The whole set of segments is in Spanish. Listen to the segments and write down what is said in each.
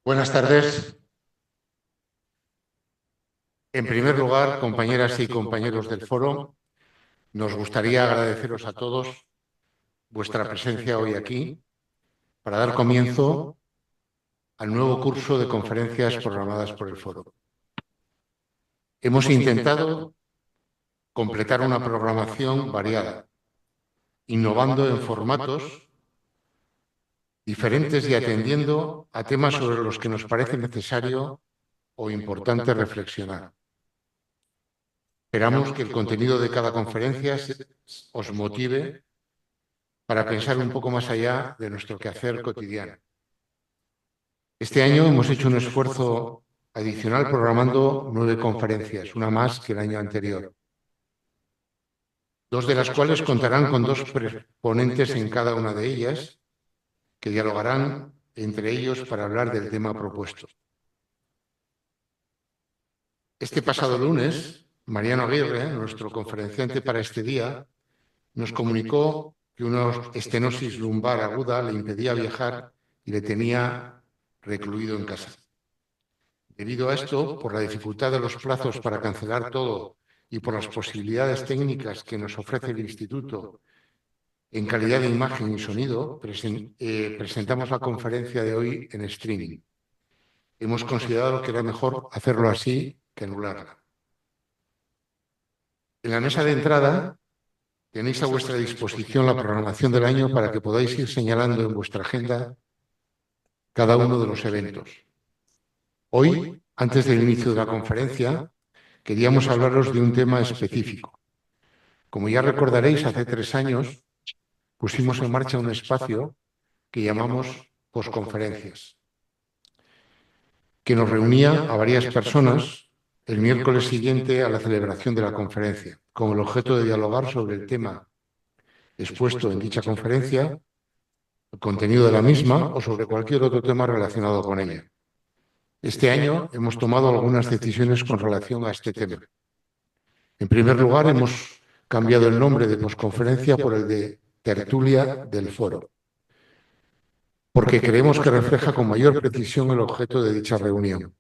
Buenas tardes. En primer lugar, compañeras y compañeros del foro, nos gustaría agradeceros a todos vuestra presencia hoy aquí para dar comienzo al nuevo curso de conferencias programadas por el foro. Hemos intentado completar una programación variada, innovando en formatos diferentes y atendiendo a temas sobre los que nos parece necesario o importante reflexionar. Esperamos que el contenido de cada conferencia os motive para pensar un poco más allá de nuestro quehacer cotidiano. Este año hemos hecho un esfuerzo adicional programando 9 conferencias, una más que el año anterior, dos de las cuales contarán con 2 ponentes en cada una de ellas, que dialogarán entre ellos para hablar del tema propuesto. Este pasado lunes, Mariano Aguirre, nuestro conferenciante para este día, nos comunicó que una estenosis lumbar aguda le impedía viajar y le tenía recluido en casa. Debido a esto, por la dificultad de los plazos para cancelar todo y por las posibilidades técnicas que nos ofrece el Instituto en calidad de imagen y sonido, presentamos la conferencia de hoy en streaming. Hemos considerado que era mejor hacerlo así que anularla. En la mesa de entrada tenéis a vuestra disposición la programación del año para que podáis ir señalando en vuestra agenda cada uno de los eventos. Hoy, antes del inicio de la conferencia, queríamos hablaros de un tema específico. Como ya recordaréis, hace 3 años pusimos en marcha un espacio que llamamos Posconferencias, que nos reunía a varias personas el miércoles siguiente a la celebración de la conferencia, con el objeto de dialogar sobre el tema expuesto en dicha conferencia, el contenido de la misma o sobre cualquier otro tema relacionado con ella. Este año hemos tomado algunas decisiones con relación a este tema. En primer lugar, hemos cambiado el nombre de posconferencia por el de tertulia del foro, porque creemos que refleja con mayor precisión el objeto de dicha reunión.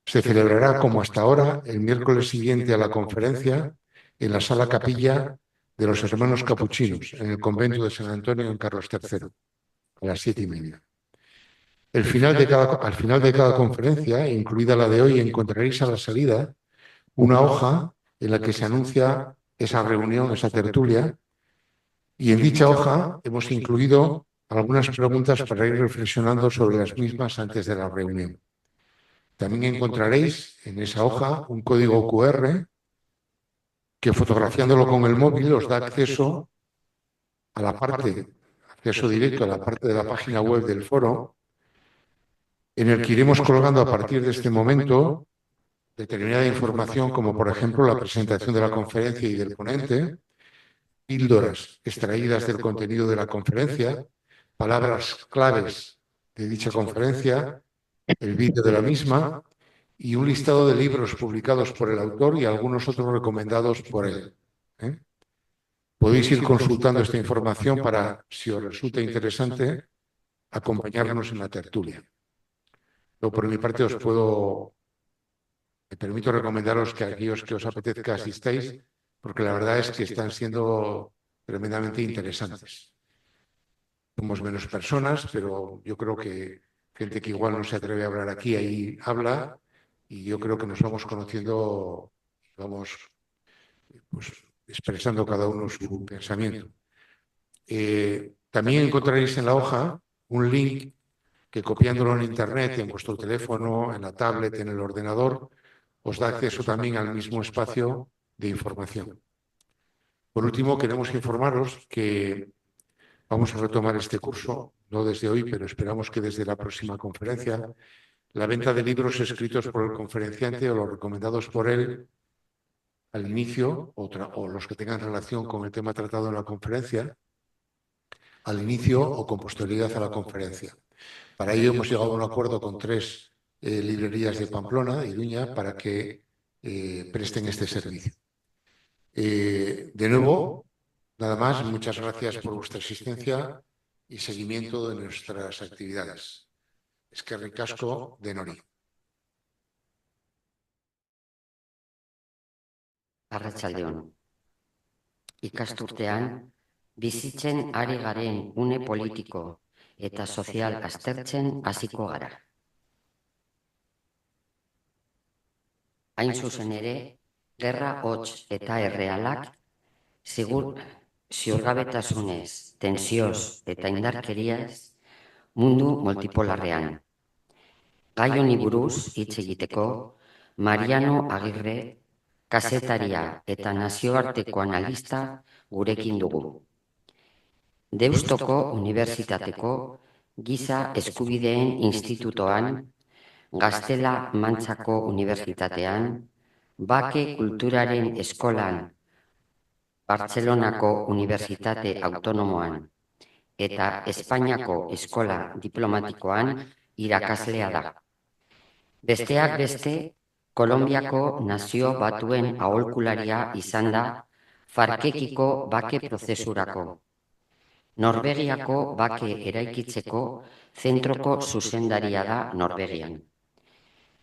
Se celebrará, como hasta ahora, el miércoles siguiente a la conferencia en la sala capilla de los Hermanos Capuchinos, en el convento de San Antonio en Carlos III, a las 7:30. Al final de cada conferencia, incluida la de hoy, encontraréis a la salida una hoja en la que se anuncia esa reunión, esa tertulia, y en dicha hoja hemos incluido algunas preguntas para ir reflexionando sobre las mismas antes de la reunión. También encontraréis en esa hoja un código QR que, fotografiándolo con el móvil, os da acceso directo a la parte de la página web del foro, en el que iremos colgando a partir de este momento determinada información, como por ejemplo la presentación de la conferencia y del ponente, píldoras extraídas del contenido de la conferencia, palabras claves de dicha conferencia, el vídeo de la misma y un listado de libros publicados por el autor y algunos otros recomendados por él. Podéis ir consultando esta información para, si os resulta interesante, acompañarnos en la tertulia. Yo, por mi parte, me permito recomendaros que aquellos que os apetezca asistáis, porque la verdad es que están siendo tremendamente interesantes. Somos menos personas, pero yo creo que gente que igual no se atreve a hablar aquí, ahí habla, y yo creo que nos vamos conociendo, vamos pues, expresando cada uno su pensamiento. También encontraréis en la hoja un link que, copiándolo en Internet, en vuestro teléfono, en la tablet, en el ordenador, os da acceso también al mismo espacio de información. Por último, queremos informaros que vamos a retomar este curso, no desde hoy, pero esperamos que desde la próxima conferencia, la venta de libros escritos por el conferenciante o los recomendados por él al inicio, o los que tengan relación con el tema tratado en la conferencia, al inicio o con posterioridad a la conferencia. Para ello hemos llegado a un acuerdo con 3 librerías de Pamplona, Iruña, para que presten este servicio. De nuevo, nada más, muchas gracias por vuestra asistencia y seguimiento de nuestras actividades. Eskerrik asko denori. Arratsaldeon. Ikasturtean, bizitzen ari garen une politiko eta sozial aztertzen hasiko gara. Hain zuzen ere, gerra hots eta errealak ziurgabetasunez, tensioz eta indarkeriaz mundu multipolarrean. Gai honi buruz hitz egiteko, Mariano Agirre, kazetaria eta nazioarteko analista gurekin dugu. Deustoko Unibertsitateko Giza Eskubideen Institutoan, Gaztela-Mantxako Unibertsitatean, Bake Kulturaren Eskolan, Bartzelonako Unibertsitate Autonomoan eta Espainiako Eskola Diplomatikoan irakaslea da. Besteak beste, Kolonbiako Nazio Batuen aholkularia izan da Farkekiko bake prozesurako. Norvegiako bake eraikitzeko zentroko zuzendaria da Norvegian.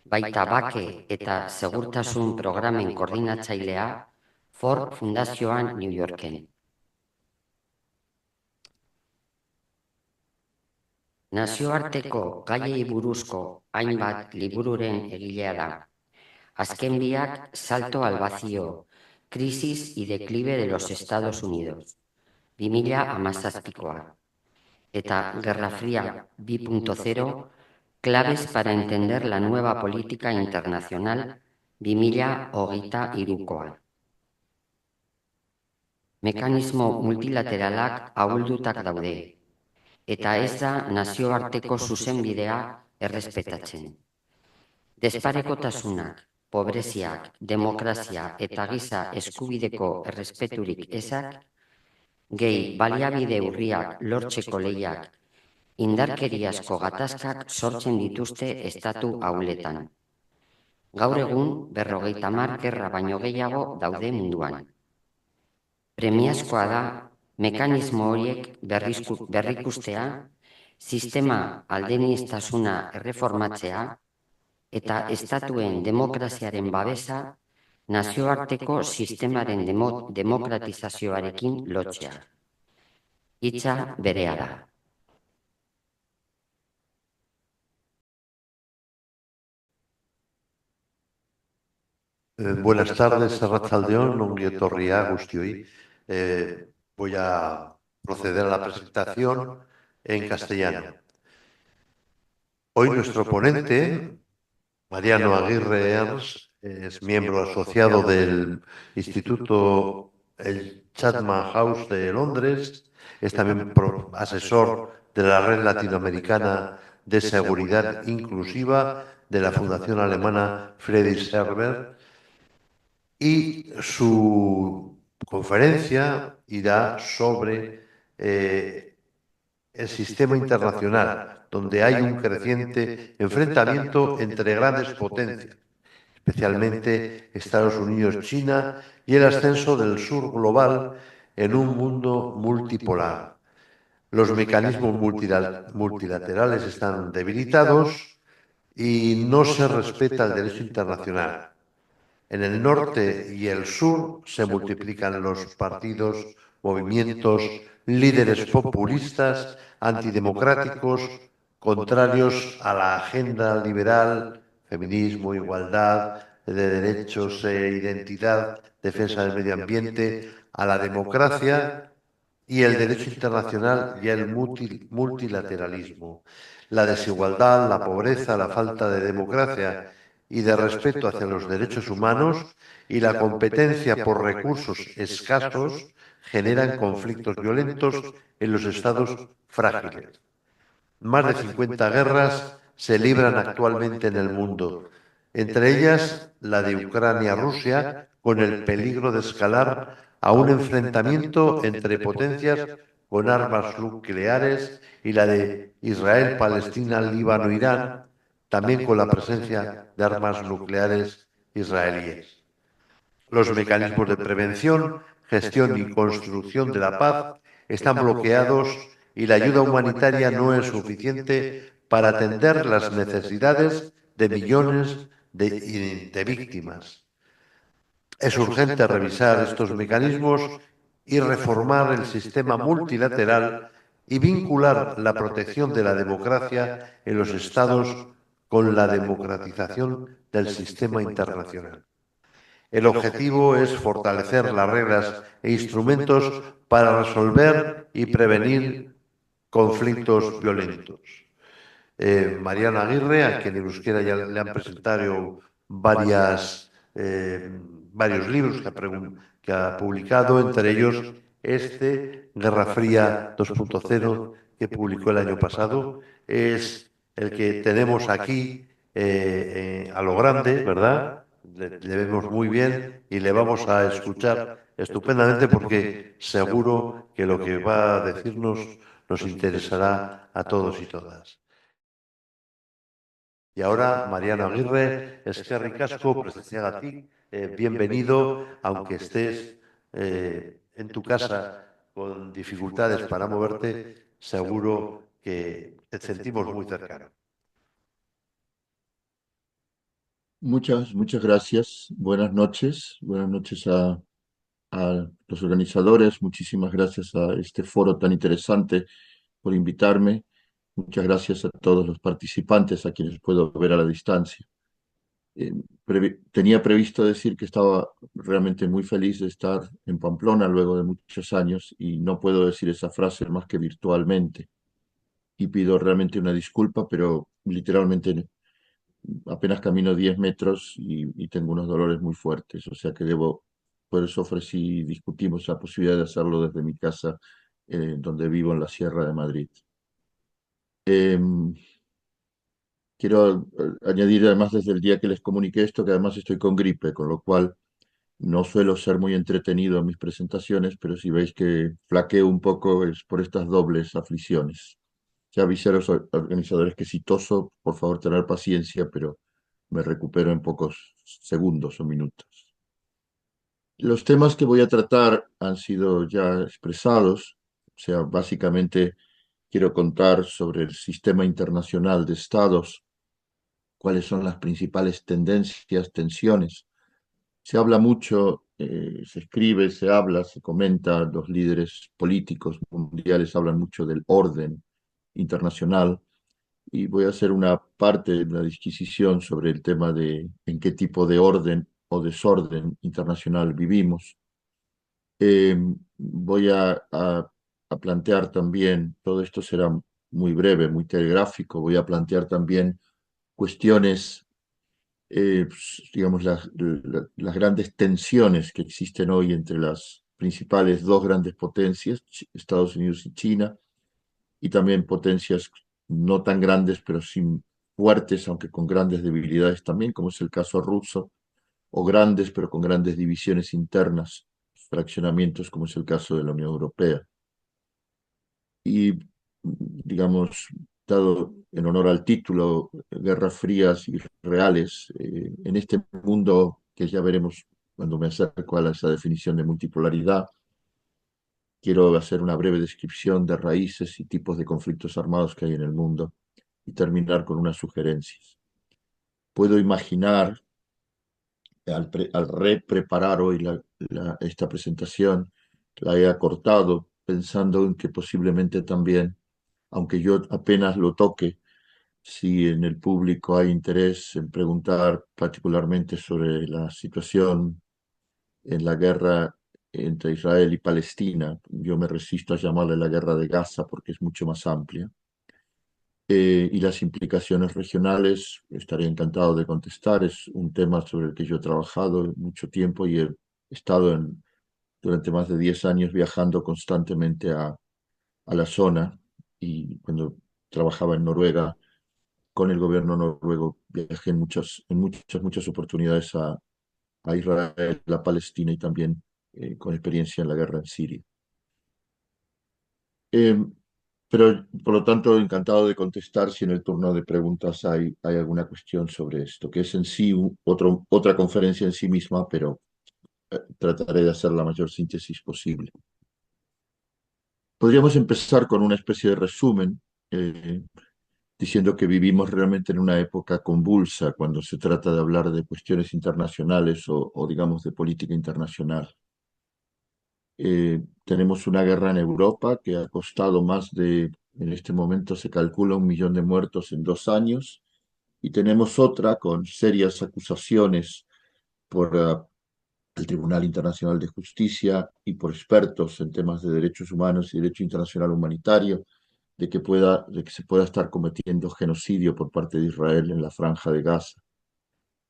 Baita bake eta segurtasun programen koordinatzailea Ford Fundazioan New Yorken. Nazioarteko gaiei buruzko hainbat libururen egilea da. Azken biak Salto al Vacío, Crisis y Declive de los Estados Unidos, 2017koa. Eta Guerra Fría 2.0, Claves para entender la nueva política internacional, 2023koa. Mekanismo multilateralak ahuldutak daude, eta ez da nazioarteko zuzenbidea errespetatzen. Desparekotasunak, pobreziak, demokrazia eta giza eskubideko errespeturik ezak, gehi baliabide urriak lortzeko lehiak, indarkeriazko gatazkak sortzen dituzte estatu ahuletan. Gaur egun 50 gerra baino gehiago daude munduan. Premiazkoa da mekanismo horiek berrikustea, sistema aldeniztasuna erreformatzea eta estatuen demokraziaren babesa nazioarteko sistemaren demokratizazioarekin lotzea. Hitza berea da. Buenas tardes, arratsaldeon, ongi etorria guztioi. Voy a proceder a la presentación en castellano. Hoy nuestro ponente, Mariano Agirre Ernst, es miembro asociado del Instituto el Chatham House de Londres, es también asesor de la Red Latinoamericana de Seguridad Inclusiva de la Fundación Alemana Friedrich Ebert, y su conferencia irá sobre el sistema internacional, donde hay un creciente enfrentamiento entre grandes potencias, especialmente Estados Unidos, China, y el ascenso del sur global en un mundo multipolar. Los mecanismos multilaterales están debilitados y no se respeta el derecho internacional. En el norte y el sur se multiplican los partidos, movimientos, líderes populistas, antidemocráticos, contrarios a la agenda liberal, feminismo, igualdad de derechos e identidad, defensa del medio ambiente, a la democracia y el derecho internacional y el multilateralismo. La desigualdad, la pobreza, la falta de democracia y de respeto hacia los derechos humanos y la competencia por recursos escasos generan conflictos violentos en los estados frágiles. Más de 50 guerras se libran actualmente en el mundo, entre ellas la de Ucrania-Rusia, con el peligro de escalar a un enfrentamiento entre potencias con armas nucleares, y la de Israel, Palestina, Líbano, Irán, también con la presencia de armas nucleares israelíes. Los mecanismos de prevención, gestión y construcción de la paz están bloqueados y la ayuda humanitaria no es suficiente para atender las necesidades de millones de víctimas. Es urgente revisar estos mecanismos y reformar el sistema multilateral y vincular la protección de la democracia en los estados con la democratización del sistema internacional. El objetivo es fortalecer las reglas e instrumentos para resolver y prevenir conflictos violentos. Mariano Aguirre, a quien en euskera ya le han presentado varios libros que ha publicado, entre ellos este, Guerra Fría 2.0, que publicó el año pasado. Es el que tenemos aquí a lo grande, ¿verdad? Le vemos muy bien y le vamos a escuchar estupendamente porque seguro que lo que va a decirnos nos interesará a todos y todas. Y ahora, Mariano Aguirre, eskerrik asko presenciagatik, bienvenido, aunque estés en tu casa con dificultades para moverte, seguro que te sentimos muy cercano. Muchas gracias. Buenas noches. Buenas noches a los organizadores. Muchísimas gracias a este foro tan interesante por invitarme. Muchas gracias a todos los participantes a quienes puedo ver a la distancia. Tenía previsto decir que estaba realmente muy feliz de estar en Pamplona luego de muchos años y no puedo decir esa frase más que virtualmente. Y pido realmente una disculpa, pero literalmente apenas camino 10 metros y tengo unos dolores muy fuertes, o sea que por eso ofrecí, discutimos la posibilidad de hacerlo desde mi casa, donde vivo en la Sierra de Madrid. Quiero añadir además desde el día que les comuniqué esto, que además estoy con gripe, con lo cual no suelo ser muy entretenido en mis presentaciones, pero si veis que flaqueo un poco es por estas dobles aflicciones. Ya avisé a los organizadores que si toso, por favor tener paciencia, pero me recupero en pocos segundos o minutos. Los temas que voy a tratar han sido ya expresados, o sea, básicamente quiero contar sobre el sistema internacional de estados, cuáles son las principales tendencias, tensiones. Se habla mucho, se escribe, se habla, se comenta, los líderes políticos mundiales hablan mucho del orden internacional y voy a hacer una parte de la disquisición sobre el tema de en qué tipo de orden o desorden internacional vivimos. Voy a plantear también, todo esto será muy breve, muy telegráfico, voy a plantear también cuestiones, digamos, las grandes tensiones que existen hoy entre las principales dos grandes potencias, Estados Unidos y China, y también potencias no tan grandes, pero sí fuertes, aunque con grandes debilidades también, como es el caso ruso, o grandes, pero con grandes divisiones internas, fraccionamientos, como es el caso de la Unión Europea. Y, digamos, dado en honor al título, Guerras Frías y Reales, en este mundo que ya veremos cuando me acerco a esa definición de multipolaridad, quiero hacer una breve descripción de raíces y tipos de conflictos armados que hay en el mundo y terminar con unas sugerencias. Puedo imaginar, al repreparar hoy esta presentación, la he acortado pensando en que posiblemente también, aunque yo apenas lo toque, si en el público hay interés en preguntar particularmente sobre la situación en la guerra entre Israel y Palestina. Yo me resisto a llamarle la guerra de Gaza porque es mucho más amplia. Y las implicaciones regionales, estaré encantado de contestar. Es un tema sobre el que yo he trabajado mucho tiempo y he estado durante más de 10 años viajando constantemente a la zona. Y cuando trabajaba en Noruega, con el gobierno noruego, viajé en muchas oportunidades a Israel, a Palestina y también con experiencia en la guerra en Siria. Eh, pero, por lo tanto, encantado de contestar si en el turno de preguntas hay alguna cuestión sobre esto, que es en sí otra conferencia en sí misma, pero trataré de hacer la mayor síntesis posible. Podríamos empezar con una especie de resumen. diciendo que vivimos realmente en una época convulsa cuando se trata de hablar de cuestiones internacionales o digamos, de política internacional. Tenemos una guerra en Europa que ha costado en este momento se calcula 1 millón de muertos en 2 años, y tenemos otra con serias acusaciones por el Tribunal Internacional de Justicia y por expertos en temas de derechos humanos y derecho internacional humanitario, de que se pueda estar cometiendo genocidio por parte de Israel en la Franja de Gaza.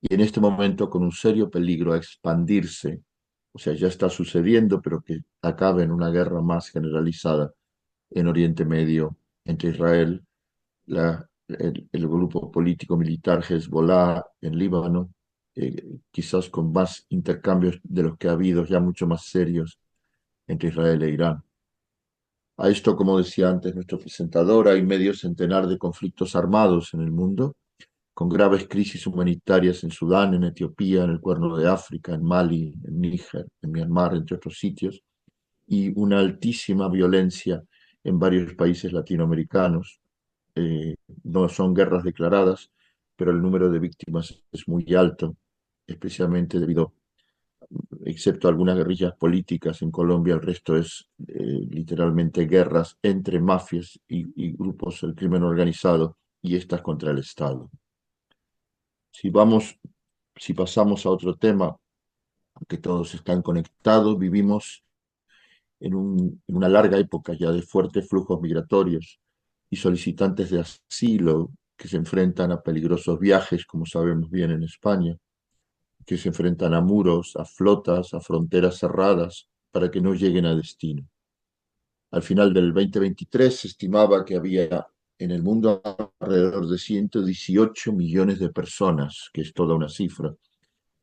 Y en este momento con un serio peligro a expandirse, o sea, ya está sucediendo, pero que acabe en una guerra más generalizada en Oriente Medio entre Israel, el grupo político militar Hezbollah en Líbano, quizás con más intercambios de los que ha habido ya mucho más serios entre Israel e Irán. A esto, como decía antes nuestro presentador, hay medio centenar de conflictos armados en el mundo, con graves crisis humanitarias en Sudán, en Etiopía, en el Cuerno de África, en Mali, en Níger, en Myanmar, entre otros sitios, y una altísima violencia en varios países latinoamericanos. No son guerras declaradas, pero el número de víctimas es muy alto, especialmente debido, excepto algunas guerrillas políticas en Colombia, el resto es literalmente guerras entre mafias y grupos del crimen organizado, y estas contra el Estado. Si vamos, si pasamos a otro tema, que todos están conectados, vivimos en una larga época ya de fuertes flujos migratorios y solicitantes de asilo que se enfrentan a peligrosos viajes, como sabemos bien en España, que se enfrentan a muros, a flotas, a fronteras cerradas para que no lleguen a destino. Al final del 2023 se estimaba que había en el mundo alrededor de 118 millones de personas, que es toda una cifra,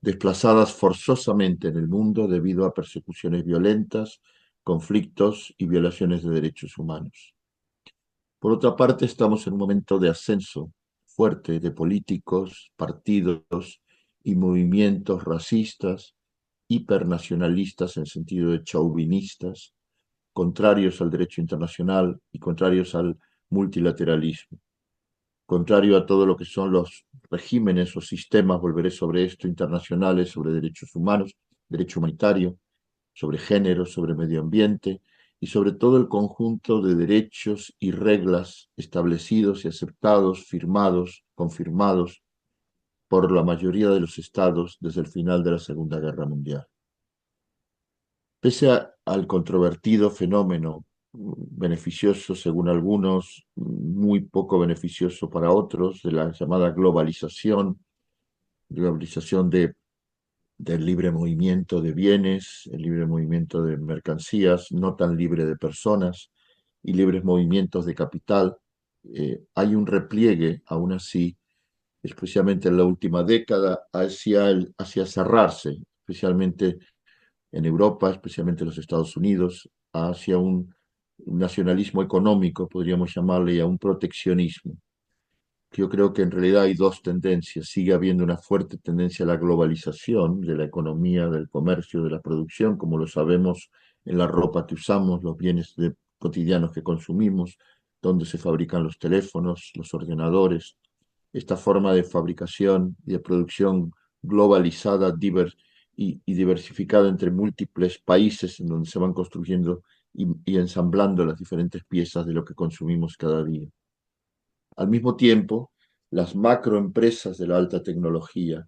desplazadas forzosamente en el mundo debido a persecuciones violentas, conflictos y violaciones de derechos humanos. Por otra parte, estamos en un momento de ascenso fuerte de políticos, partidos y movimientos racistas, hipernacionalistas en sentido de chauvinistas, contrarios al derecho internacional y contrarios al multilateralismo, contrario a todo lo que son los regímenes o sistemas, volveré sobre esto, internacionales, sobre derechos humanos, derecho humanitario, sobre género, sobre medio ambiente y sobre todo el conjunto de derechos y reglas establecidos y aceptados, firmados, confirmados por la mayoría de los estados desde el final de la Segunda Guerra Mundial. Pese al controvertido fenómeno, beneficioso según algunos, muy poco beneficioso para otros, de la llamada globalización del libre movimiento de bienes, el libre movimiento de mercancías, no tan libre de personas, y libres movimientos de capital, hay un repliegue, aún así, especialmente en la última década, hacia cerrarse, especialmente en Europa, especialmente en los Estados Unidos, hacia un nacionalismo económico, podríamos llamarle, y a un proteccionismo. Yo creo que en realidad hay dos tendencias. Sigue habiendo una fuerte tendencia a la globalización de la economía, del comercio, de la producción, como lo sabemos en la ropa que usamos, los bienes cotidianos que consumimos, donde se fabrican los teléfonos, los ordenadores. Esta forma de fabricación y de producción globalizada, y diversificada entre múltiples países en donde se van construyendo y ensamblando las diferentes piezas de lo que consumimos cada día. Al mismo tiempo, las macroempresas de la alta tecnología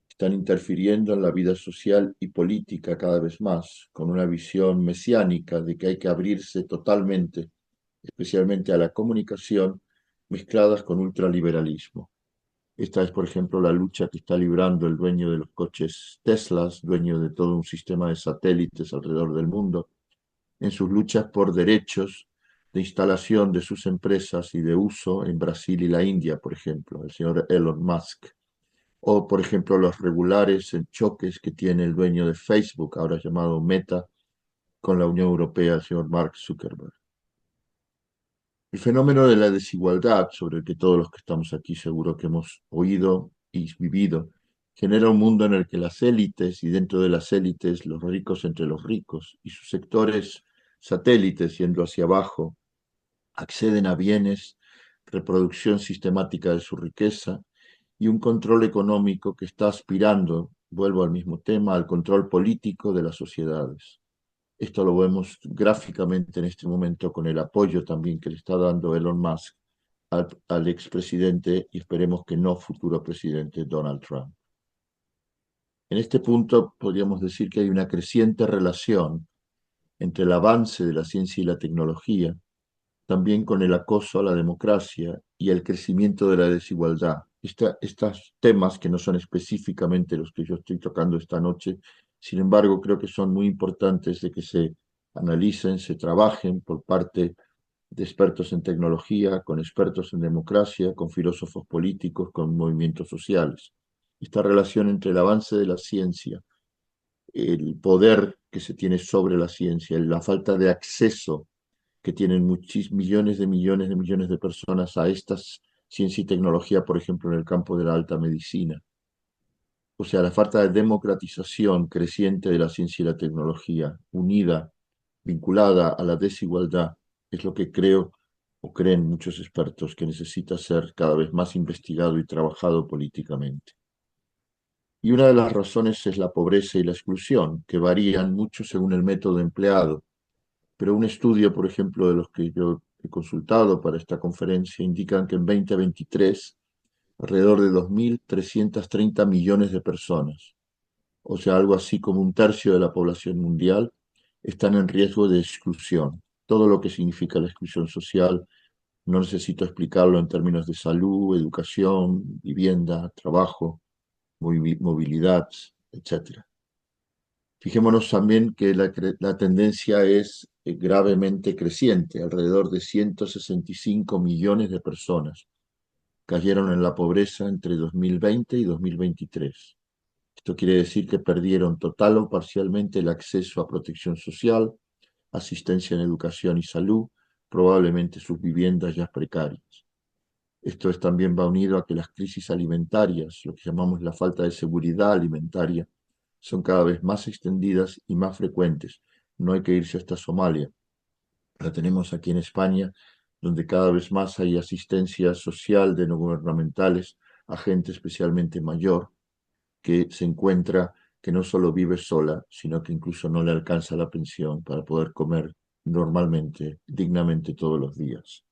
están interfiriendo en la vida social y política cada vez más, con una visión mesiánica de que hay que abrirse totalmente, especialmente a la comunicación, mezcladas con ultraliberalismo. Esta es, por ejemplo, la lucha que está librando el dueño de los coches Teslas, dueño de todo un sistema de satélites alrededor del mundo, en sus luchas por derechos de instalación de sus empresas y de uso en Brasil y la India, por ejemplo, el señor Elon Musk. O, por ejemplo, los regulares choques que tiene el dueño de Facebook, ahora llamado Meta, con la Unión Europea, el señor Mark Zuckerberg. El fenómeno de la desigualdad, sobre el que todos los que estamos aquí seguro que hemos oído y vivido, genera un mundo en el que las élites, y dentro de las élites los ricos entre los ricos, y sus sectores satélites yendo hacia abajo, acceden a bienes reproducción sistemática de su riqueza y un control económico que está aspirando, vuelvo al mismo tema, al control político de las sociedades. Esto lo vemos gráficamente en este momento con el apoyo también que le está dando Elon Musk al expresidente y esperemos que no futuro presidente Donald Trump. En este punto podríamos decir que hay una creciente relación entre el avance de la ciencia y la tecnología, también con el acoso a la democracia y el crecimiento de la desigualdad. Estos temas que no son específicamente los que yo estoy tocando esta noche, sin embargo, creo que son muy importantes de que se analicen, se trabajen por parte de expertos en tecnología, con expertos en democracia, con filósofos políticos, con movimientos sociales. Esta relación entre el avance de la ciencia, el poder que se tiene sobre la ciencia, la falta de acceso que tienen millones de personas a estas ciencia y tecnología, por ejemplo, en el campo de la alta medicina. O sea, la falta de democratización creciente de la ciencia y la tecnología, unida, vinculada a la desigualdad, es lo que creo o creen muchos expertos que necesita ser cada vez más investigado y trabajado políticamente. Y una de las razones es la pobreza y la exclusión, que varían mucho según el método empleado. Pero un estudio, por ejemplo, de los que yo he consultado para esta conferencia, indican que en 2023 alrededor de 2.330 millones de personas, o sea, algo así como un tercio de la población mundial, están en riesgo de exclusión. Todo lo que significa la exclusión social, no necesito explicarlo en términos de salud, educación, vivienda, trabajo, movilidad, etcétera. Fijémonos también que la tendencia es gravemente creciente. Alrededor de 165 millones de personas cayeron en la pobreza entre 2020 y 2023. Esto quiere decir que perdieron total o parcialmente el acceso a protección social, asistencia en educación y salud, probablemente sus viviendas ya precarias. Esto también va unido a que las crisis alimentarias, lo que llamamos la falta de seguridad alimentaria, son cada vez más extendidas y más frecuentes. No hay que irse hasta Somalia. La tenemos aquí en España, donde cada vez más hay asistencia social de no gubernamentales a gente especialmente mayor que se encuentra que no solo vive sola, sino que incluso no le alcanza la pensión para poder comer normalmente, dignamente todos los días.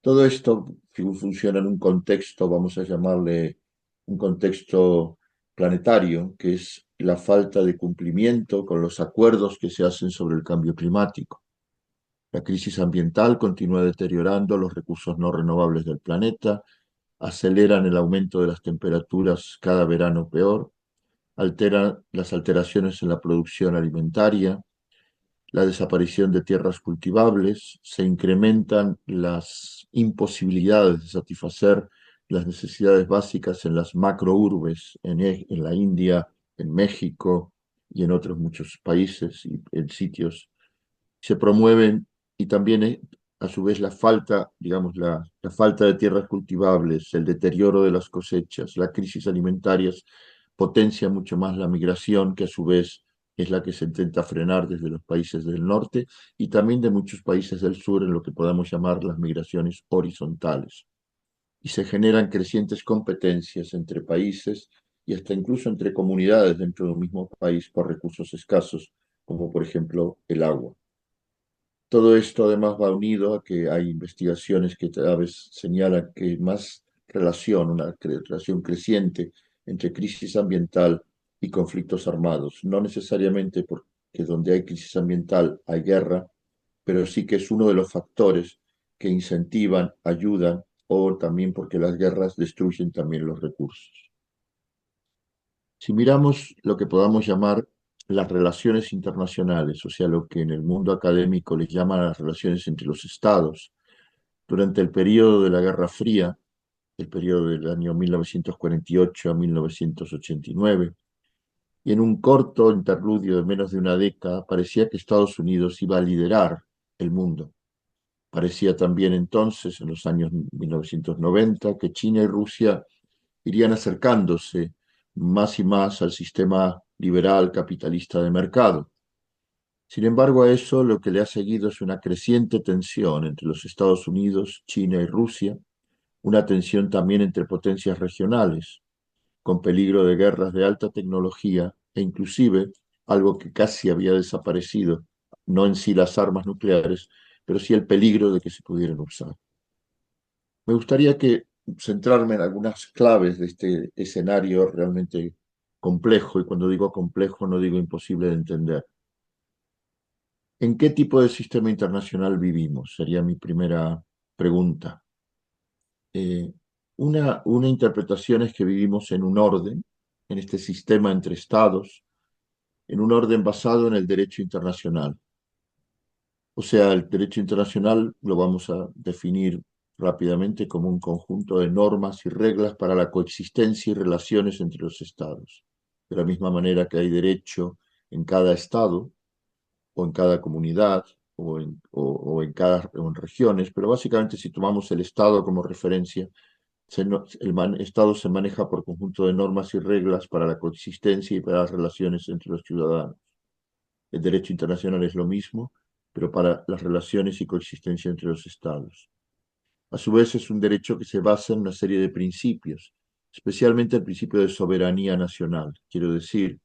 Todo esto funciona en un contexto, vamos a llamarle un contexto planetario, que es la falta de cumplimiento con los acuerdos que se hacen sobre el cambio climático. La crisis ambiental continúa deteriorando los recursos no renovables del planeta, aceleran el aumento de las temperaturas cada verano peor, alteran las alteraciones en la producción alimentaria, la desaparición de tierras cultivables, se incrementan las imposibilidades de satisfacer las necesidades básicas en las macrourbes, en la India, en México y en otros muchos países y en sitios. Se promueven y también a su vez la falta, digamos, la falta de tierras cultivables, el deterioro de las cosechas, las crisis alimentarias potencia mucho más la migración, que a su vez es la que se intenta frenar desde los países del norte y también de muchos países del sur en lo que podemos llamar las migraciones horizontales. Y se generan crecientes competencias entre países y hasta incluso entre comunidades dentro de un mismo país por recursos escasos, como por ejemplo el agua. Todo esto además va unido a que hay investigaciones que cada vez señalan que hay más una relación creciente entre crisis ambiental y conflictos armados. No necesariamente porque donde hay crisis ambiental hay guerra, pero sí que es uno de los factores que incentivan, ayudan o también porque las guerras destruyen también los recursos. Si miramos lo que podamos llamar las relaciones internacionales, o sea, lo que en el mundo académico les llaman las relaciones entre los estados, durante el periodo de la Guerra Fría, el periodo del año 1948 a 1989, y en un corto interludio de menos de una década, parecía que Estados Unidos iba a liderar el mundo. Parecía también entonces, en los años 1990, que China y Rusia irían acercándose más y más al sistema liberal capitalista de mercado. Sin embargo, a eso lo que le ha seguido es una creciente tensión entre los Estados Unidos, China y Rusia, una tensión también entre potencias regionales, con peligro de guerras de alta tecnología e inclusive algo que casi había desaparecido, no en sí las armas nucleares, pero sí el peligro de que se pudieran usar. Me gustaría centrarme en algunas claves de este escenario realmente complejo, y cuando digo complejo no digo imposible de entender. ¿En qué tipo de sistema internacional vivimos? Sería mi primera pregunta. Eh, una interpretación es que vivimos en un orden, en este sistema entre estados, en un orden basado en el derecho internacional. O sea, el derecho internacional lo vamos a definir rápidamente como un conjunto de normas y reglas para la coexistencia y relaciones entre los estados. De la misma manera que hay derecho en cada estado, o en cada comunidad, o en regiones, pero básicamente si tomamos el estado como referencia, Estado se maneja por conjunto de normas y reglas para la coexistencia y para las relaciones entre los ciudadanos. El derecho internacional es lo mismo, pero para las relaciones y coexistencia entre los estados. A su vez, es un derecho que se basa en una serie de principios, especialmente el principio de soberanía nacional. Quiero decir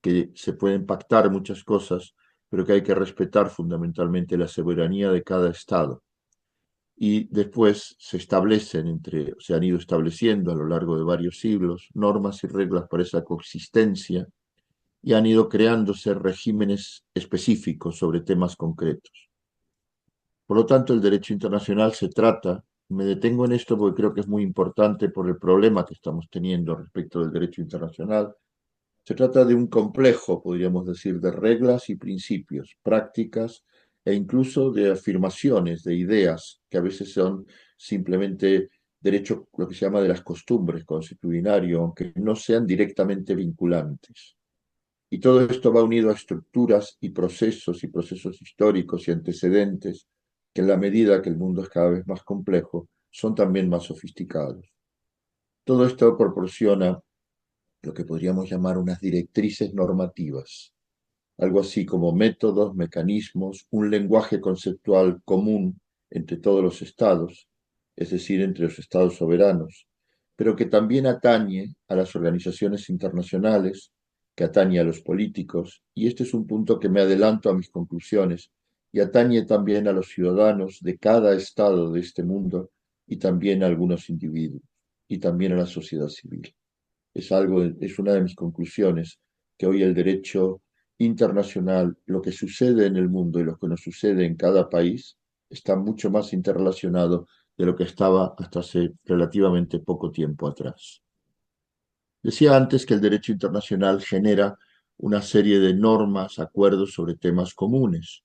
que se pueden pactar muchas cosas, pero que hay que respetar fundamentalmente la soberanía de cada estado. Y después se han ido estableciendo a lo largo de varios siglos normas y reglas para esa coexistencia y han ido creándose regímenes específicos sobre temas concretos. Por lo tanto, el derecho internacional me detengo en esto porque creo que es muy importante por el problema que estamos teniendo respecto del derecho internacional. Se trata de un complejo, podríamos decir, de reglas y principios, prácticas e incluso de afirmaciones, de ideas, que a veces son simplemente derecho, lo que se llama de las costumbres, consuetudinario, aunque no sean directamente vinculantes. Y todo esto va unido a estructuras y procesos históricos y antecedentes que en la medida que el mundo es cada vez más complejo, son también más sofisticados. Todo esto proporciona lo que podríamos llamar unas directrices normativas, algo así como métodos, mecanismos, un lenguaje conceptual común entre todos los estados, es decir, entre los estados soberanos, pero que también atañe a las organizaciones internacionales, que atañe a los políticos, y este es un punto que me adelanto a mis conclusiones, y atañe también a los ciudadanos de cada estado de este mundo, y también a algunos individuos, y también a la sociedad civil. Es una de mis conclusiones, que hoy el derecho internacional, lo que sucede en el mundo y lo que nos sucede en cada país, está mucho más interrelacionado de lo que estaba hasta hace relativamente poco tiempo atrás. Decía antes que el derecho internacional genera una serie de normas, acuerdos sobre temas comunes.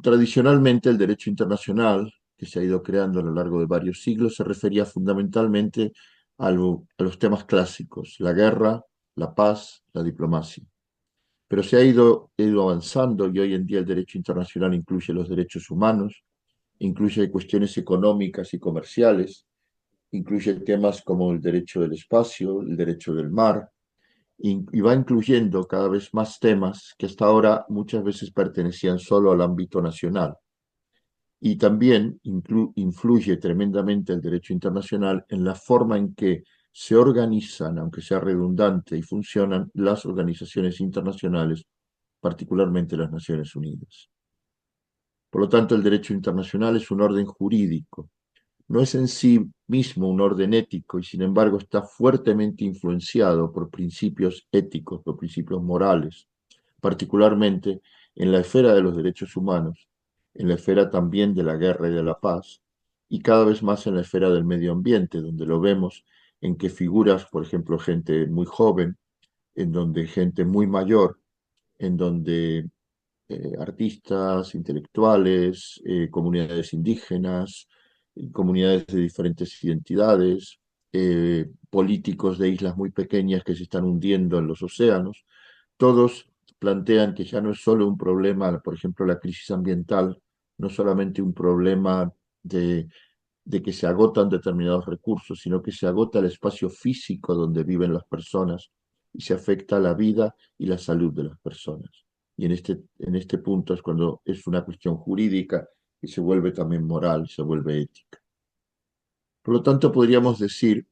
Tradicionalmente, el derecho internacional, que se ha ido creando a lo largo de varios siglos, se refería fundamentalmente a los temas clásicos, la guerra, la paz, la diplomacia. Pero se ha ido avanzando y hoy en día el derecho internacional incluye los derechos humanos, incluye cuestiones económicas y comerciales, incluye temas como el derecho del espacio, el derecho del mar, y va incluyendo cada vez más temas que hasta ahora muchas veces pertenecían solo al ámbito nacional. Y también influye tremendamente el derecho internacional en la forma en que se organizan, aunque sea redundante, y funcionan las organizaciones internacionales, particularmente las Naciones Unidas. Por lo tanto, el derecho internacional es un orden jurídico. No es en sí mismo un orden ético y, sin embargo, está fuertemente influenciado por principios éticos, por principios morales, particularmente en la esfera de los derechos humanos, en la esfera también de la guerra y de la paz, y cada vez más en la esfera del medio ambiente, donde lo vemos en que figuras, por ejemplo, gente muy joven, en donde gente muy mayor, en donde artistas, intelectuales, comunidades indígenas, comunidades de diferentes identidades, políticos de islas muy pequeñas que se están hundiendo en los océanos, todos plantean que ya no es solo un problema, por ejemplo, la crisis ambiental, no solamente un problema de que se agotan determinados recursos, sino que se agota el espacio físico donde viven las personas y se afecta la vida y la salud de las personas. Y en este punto es cuando es una cuestión jurídica y se vuelve también moral, se vuelve ética. Por lo tanto, podríamos decir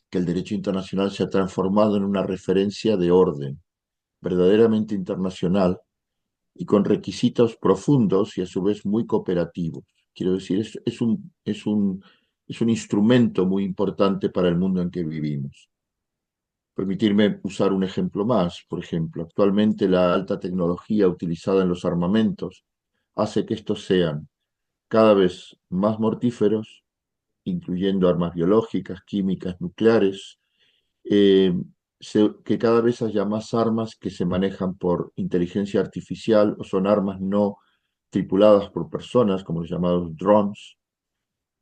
que el derecho internacional se ha transformado en una referencia de orden verdaderamente internacional y con requisitos profundos y a su vez muy cooperativos. Quiero decir, es un instrumento muy importante para el mundo en que vivimos. Permitirme usar un ejemplo más. Por ejemplo, actualmente la alta tecnología utilizada en los armamentos hace que estos sean cada vez más mortíferos, incluyendo armas biológicas, químicas, nucleares, eh, que cada vez haya más armas que se manejan por inteligencia artificial o son armas no tripuladas por personas, como los llamados drones,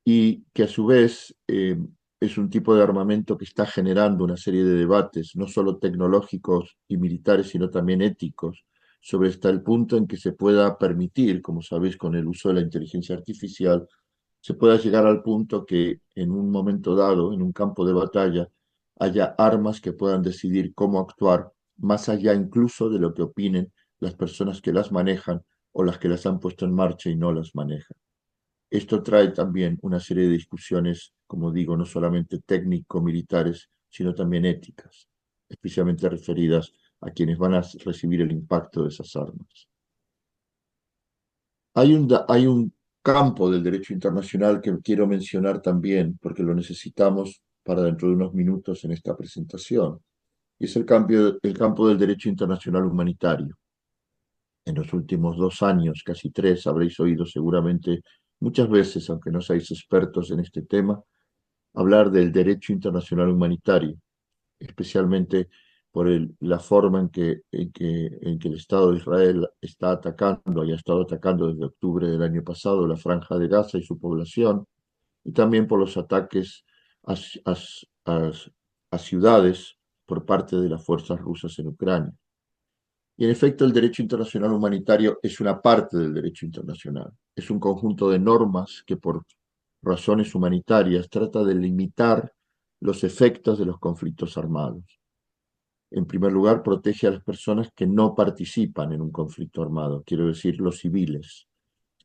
y que a su vez es un tipo de armamento que está generando una serie de debates, no solo tecnológicos y militares, sino también éticos, sobre hasta el punto en que se pueda permitir, como sabéis, con el uso de la inteligencia artificial, se pueda llegar al punto que en un momento dado, en un campo de batalla, haya armas que puedan decidir cómo actuar, más allá incluso de lo que opinen las personas que las manejan o las que las han puesto en marcha y no las manejan. Esto trae también una serie de discusiones, como digo, no solamente técnico-militares, sino también éticas, especialmente referidas a quienes van a recibir el impacto de esas armas. Hay un campo del derecho internacional que quiero mencionar también, porque lo necesitamos para dentro de unos minutos en esta presentación, y es el campo del derecho internacional humanitario. En los últimos 2 años, casi 3, habréis oído seguramente muchas veces, aunque no seáis expertos en este tema, hablar del derecho internacional humanitario, especialmente por la forma en que el Estado de Israel está atacando y ha estado atacando desde octubre del año pasado la Franja de Gaza y su población, y también por los ataques a, a- a- a ciudades por parte de las fuerzas rusas en Ucrania. Y en efecto, el derecho internacional humanitario es una parte del derecho internacional. Es un conjunto de normas que por razones humanitarias trata de limitar los efectos de los conflictos armados. En primer lugar, protege a las personas que no participan en un conflicto armado, quiero decir los civiles,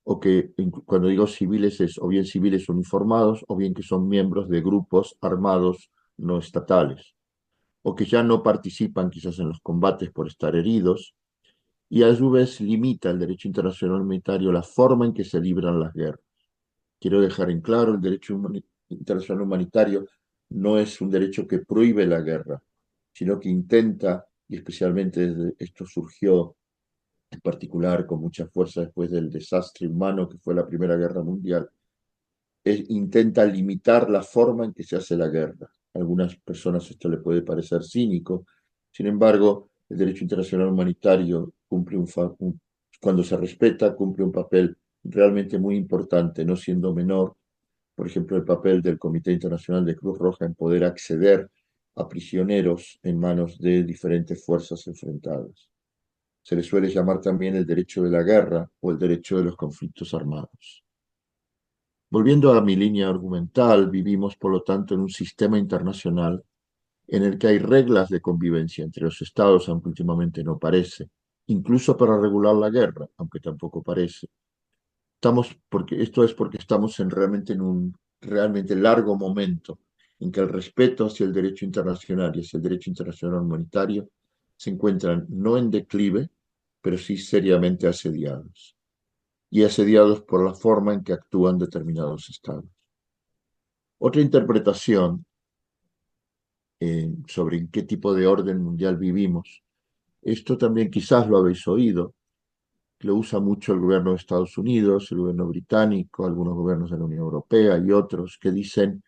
o que cuando digo civiles es o bien civiles uniformados o bien que son miembros de grupos armados no estatales, o que ya no participan quizás en los combates por estar heridos, y a su vez limita el derecho internacional humanitario la forma en que se libran las guerras. Quiero dejar en claro, el derecho internacional humanitario no es un derecho que prohíbe la guerra, sino que intenta, y especialmente desde esto surgió en particular con mucha fuerza después del desastre humano que fue la Primera Guerra Mundial, intenta limitar la forma en que se hace la guerra. A algunas personas esto le puede parecer cínico, sin embargo, el derecho internacional humanitario cuando se respeta, cumple un papel realmente muy importante, no siendo menor, por ejemplo, el papel del Comité Internacional de Cruz Roja en poder acceder a prisioneros en manos de diferentes fuerzas enfrentadas. Se le suele llamar también el derecho de la guerra o el derecho de los conflictos armados. Volviendo a mi línea argumental, vivimos, por lo tanto, en un sistema internacional en el que hay reglas de convivencia entre los estados, aunque últimamente no parece, incluso para regular la guerra, aunque tampoco parece. Esto es porque estamos realmente en un realmente largo momento en que el respeto hacia el derecho internacional y hacia el derecho internacional humanitario se encuentran no en declive, pero sí seriamente asediados, y asediados por la forma en que actúan determinados estados. Otra interpretación sobre en qué tipo de orden mundial vivimos, esto también quizás lo habéis oído, lo usa mucho el gobierno de Estados Unidos, el gobierno británico, algunos gobiernos de la Unión Europea y otros que dicen,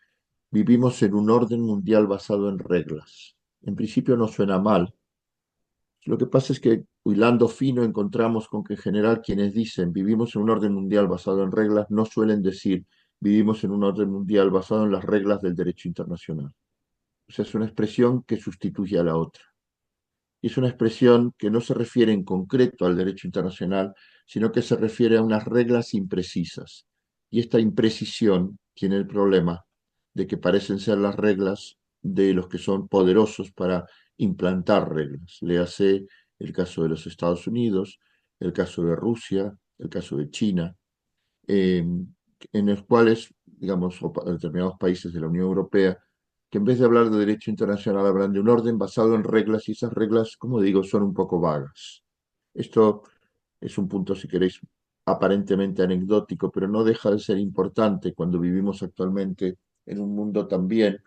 vivimos en un orden mundial basado en reglas. En principio no suena mal. Lo que pasa es que, hilando fino, encontramos con que en general quienes dicen vivimos en un orden mundial basado en reglas no suelen decir vivimos en un orden mundial basado en las reglas del derecho internacional. O sea, es una expresión que sustituye a la otra. Y es una expresión que no se refiere en concreto al derecho internacional, sino que se refiere a unas reglas imprecisas. Y esta imprecisión tiene el problema de que parecen ser las reglas de los que son poderosos para implantar reglas. Léase el caso de los Estados Unidos, el caso de Rusia, el caso de China, eh, en los cuales, digamos, determinados países de la Unión Europea, que en vez de hablar de derecho internacional hablan de un orden basado en reglas, y esas reglas, como digo, son un poco vagas. Esto es un punto, si queréis, aparentemente anecdótico, pero no deja de ser importante cuando vivimos actualmente en un mundo también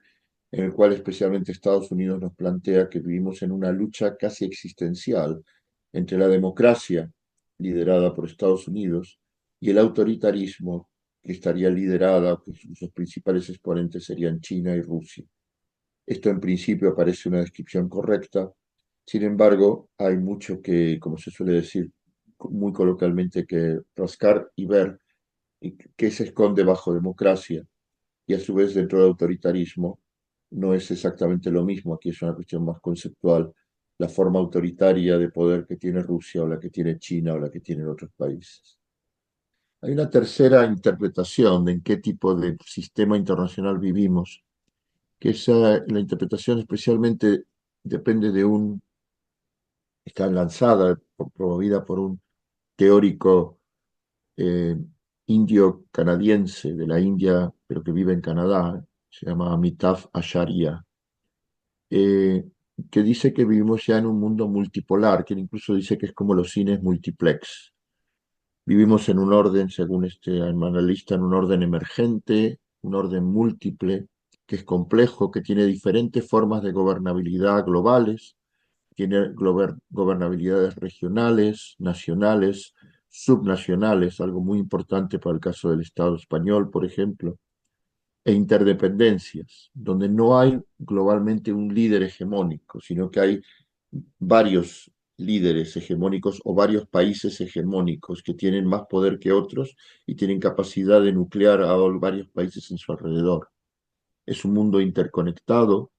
en el cual especialmente Estados Unidos nos plantea que vivimos en una lucha casi existencial entre la democracia, liderada por Estados Unidos, y el autoritarismo, que estaría liderada, pues sus principales exponentes serían China y Rusia. Esto en principio parece una descripción correcta, sin embargo, hay mucho que, como se suele decir muy coloquialmente, que rascar y ver qué se esconde bajo democracia y a su vez dentro del autoritarismo no es exactamente lo mismo. Aquí es una cuestión más conceptual, la forma autoritaria de poder que tiene Rusia o la que tiene China o la que tienen otros países. Hay una tercera interpretación de en qué tipo de sistema internacional vivimos, que la interpretación especialmente depende de está lanzada, promovida por un teórico eh, indio-canadiense de la India, pero que vive en Canadá, se llama Amitav Acharya, eh, que dice que vivimos ya en un mundo multipolar, que incluso dice que es como los cines multiplex. Vivimos en un orden, según este analista, en un orden emergente, un orden múltiple, que es complejo, que tiene diferentes formas de gobernabilidad globales, tiene gobernabilidades regionales, nacionales, subnacionales, algo muy importante para el caso del Estado español, por ejemplo, e interdependencias, donde no hay globalmente un líder hegemónico, sino que hay varios líderes hegemónicos o varios países hegemónicos que tienen más poder que otros y tienen capacidad de nuclear a varios países en su alrededor. Es un mundo interconectado